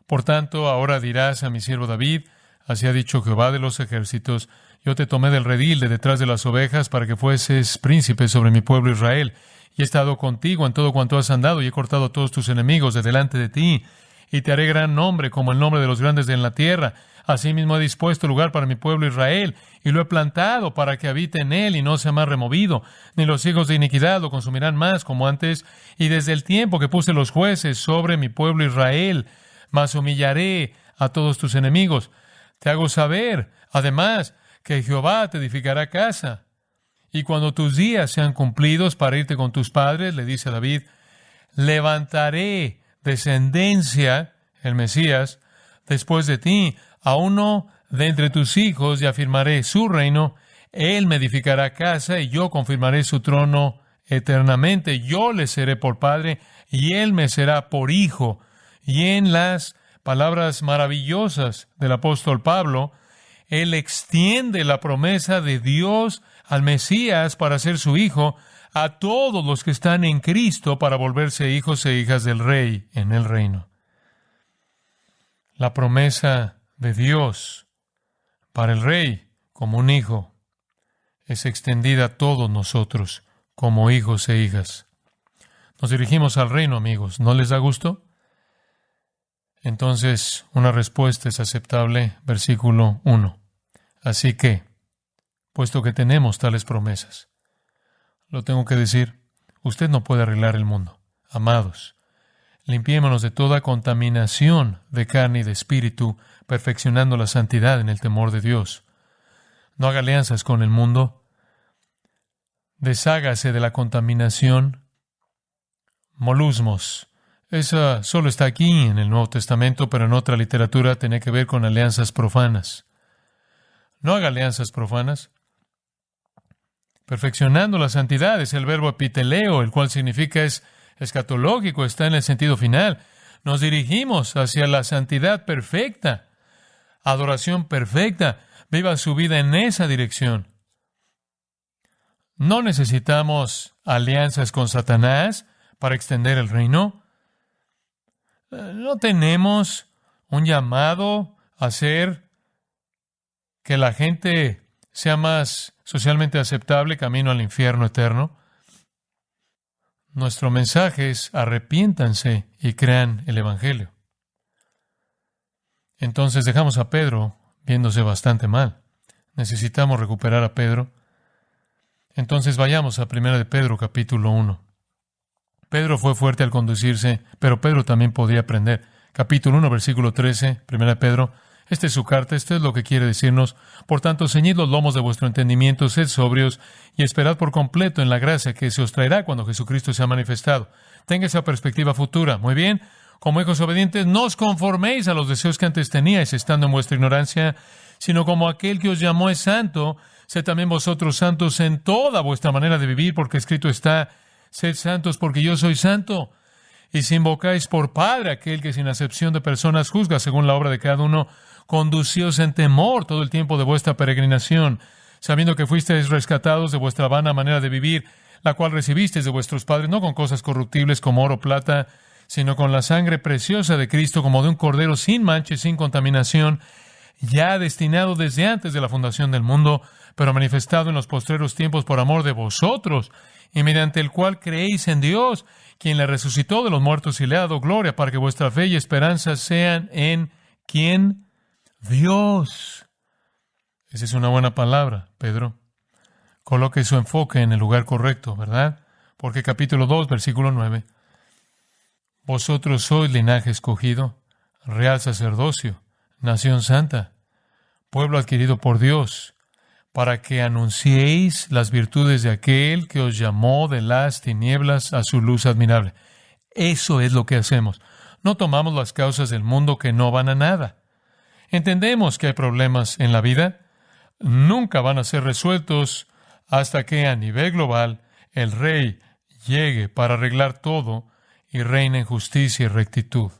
Por tanto, ahora dirás a mi siervo David, así ha dicho Jehová de los ejércitos, yo te tomé del redil de detrás de las ovejas para que fueses príncipe sobre mi pueblo Israel. Y he estado contigo en todo cuanto has andado y he cortado a todos tus enemigos de delante de ti. Y te haré gran nombre como el nombre de los grandes de en la tierra. Asimismo he dispuesto lugar para mi pueblo Israel y lo he plantado para que habite en él y no sea más removido. Ni los hijos de iniquidad lo consumirán más como antes. Y desde el tiempo que puse los jueces sobre mi pueblo Israel, mas humillaré a todos tus enemigos. Te hago saber, además, que Jehová te edificará casa. Y cuando tus días sean cumplidos para irte con tus padres, le dice a David, levantaré descendencia, el Mesías, después de ti, a uno de entre tus hijos y afirmaré su reino. Él me edificará casa y yo confirmaré su trono eternamente. Yo le seré por padre y él me será por hijo. Y en las palabras maravillosas del apóstol Pablo, él extiende la promesa de Dios al Mesías para ser su hijo a todos los que están en Cristo para volverse hijos e hijas del Rey en el reino. La promesa de Dios para el Rey como un hijo es extendida a todos nosotros como hijos e hijas. Nos dirigimos al reino, amigos. ¿No les da gusto? Entonces, una respuesta es aceptable. Versículo 1. Así que, puesto que tenemos tales promesas, lo tengo que decir, usted no puede arreglar el mundo. Amados, limpiémonos de toda contaminación de carne y de espíritu, perfeccionando la santidad en el temor de Dios. No haga alianzas con el mundo. Deshágase de la contaminación. Molusmos. Esa solo está aquí en el Nuevo Testamento, pero en otra literatura tiene que ver con alianzas profanas. No haga alianzas profanas. Perfeccionando la santidad es el verbo epiteleo, el cual significa es escatológico, está en el sentido final. Nos dirigimos hacia la santidad perfecta, adoración perfecta. Viva su vida en esa dirección. No necesitamos alianzas con Satanás para extender el reino. No tenemos un llamado a hacer que la gente sea más socialmente aceptable camino al infierno eterno. Nuestro mensaje es arrepiéntanse y crean el Evangelio. Entonces dejamos a Pedro viéndose bastante mal. Necesitamos recuperar a Pedro. Entonces vayamos a 1 de Pedro, capítulo 1. Pedro fue fuerte al conducirse, pero Pedro también podía aprender. Capítulo 1, versículo 13, 1 de Pedro. Esta es su carta, esto es lo que quiere decirnos. Por tanto, ceñid los lomos de vuestro entendimiento, sed sobrios y esperad por completo en la gracia que se os traerá cuando Jesucristo sea manifestado. Tenga esa perspectiva futura. Muy bien. Como hijos obedientes, no os conforméis a los deseos que antes teníais, estando en vuestra ignorancia, sino como aquel que os llamó es santo, sed también vosotros santos en toda vuestra manera de vivir, porque escrito está, sed santos porque yo soy santo. Y si invocáis por Padre aquel que sin acepción de personas juzga según la obra de cada uno, conducíos en temor todo el tiempo de vuestra peregrinación, sabiendo que fuisteis rescatados de vuestra vana manera de vivir, la cual recibisteis de vuestros padres, no con cosas corruptibles como oro o plata, sino con la sangre preciosa de Cristo, como de un cordero sin mancha y sin contaminación, ya destinado desde antes de la fundación del mundo, pero manifestado en los postreros tiempos por amor de vosotros, y mediante el cual creéis en Dios, quien le resucitó de los muertos y le ha dado gloria, para que vuestra fe y esperanza sean en ¿quién? Dios. Esa es una buena palabra, Pedro. Coloque su enfoque en el lugar correcto, ¿verdad? Porque capítulo 2, versículo 9. Vosotros sois linaje escogido, real sacerdocio, nación santa, pueblo adquirido por Dios, para que anunciéis las virtudes de aquel que os llamó de las tinieblas a su luz admirable. Eso es lo que hacemos. No tomamos las causas del mundo que no van a nada. Entendemos que hay problemas en la vida. Nunca van a ser resueltos hasta que a nivel global el Rey llegue para arreglar todo y reina en justicia y rectitud.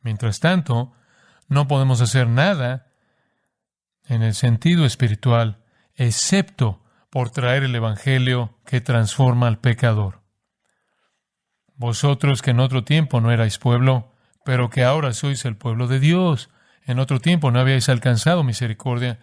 Mientras tanto, no podemos hacer nada en el sentido espiritual, excepto por traer el Evangelio que transforma al pecador. Vosotros que en otro tiempo no erais pueblo, pero que ahora sois el pueblo de Dios. En otro tiempo no habíais alcanzado misericordia,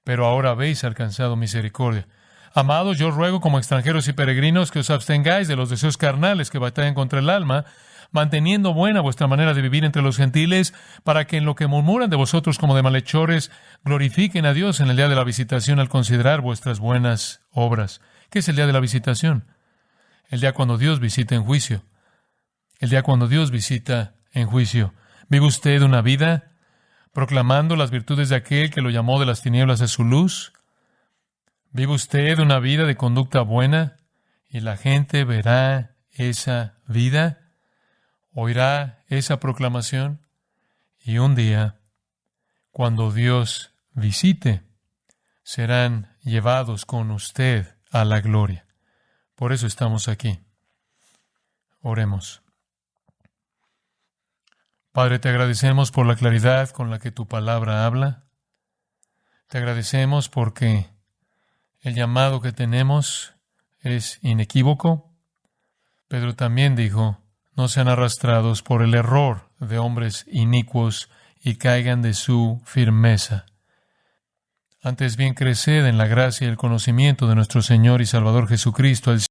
pero ahora habéis alcanzado misericordia. Amados, yo ruego como extranjeros y peregrinos que os abstengáis de los deseos carnales que batallan contra el alma, manteniendo buena vuestra manera de vivir entre los gentiles, para que en lo que murmuran de vosotros como de malhechores, glorifiquen a Dios en el día de la visitación al considerar vuestras buenas obras. ¿Qué es el día de la visitación? El día cuando Dios visita en juicio. El día cuando Dios visita en juicio. ¿Vive usted una vida proclamando las virtudes de aquel que lo llamó de las tinieblas a su luz? ¿Vive usted una vida de conducta buena y la gente verá esa vida? ¿Oirá esa proclamación? Y un día, cuando Dios visite, serán llevados con usted a la gloria. Por eso estamos aquí. Oremos. Padre, te agradecemos por la claridad con la que tu palabra habla. Te agradecemos porque el llamado que tenemos es inequívoco. Pedro también dijo, no sean arrastrados por el error de hombres inicuos y caigan de su firmeza. Antes bien creced en la gracia y el conocimiento de nuestro Señor y Salvador Jesucristo, el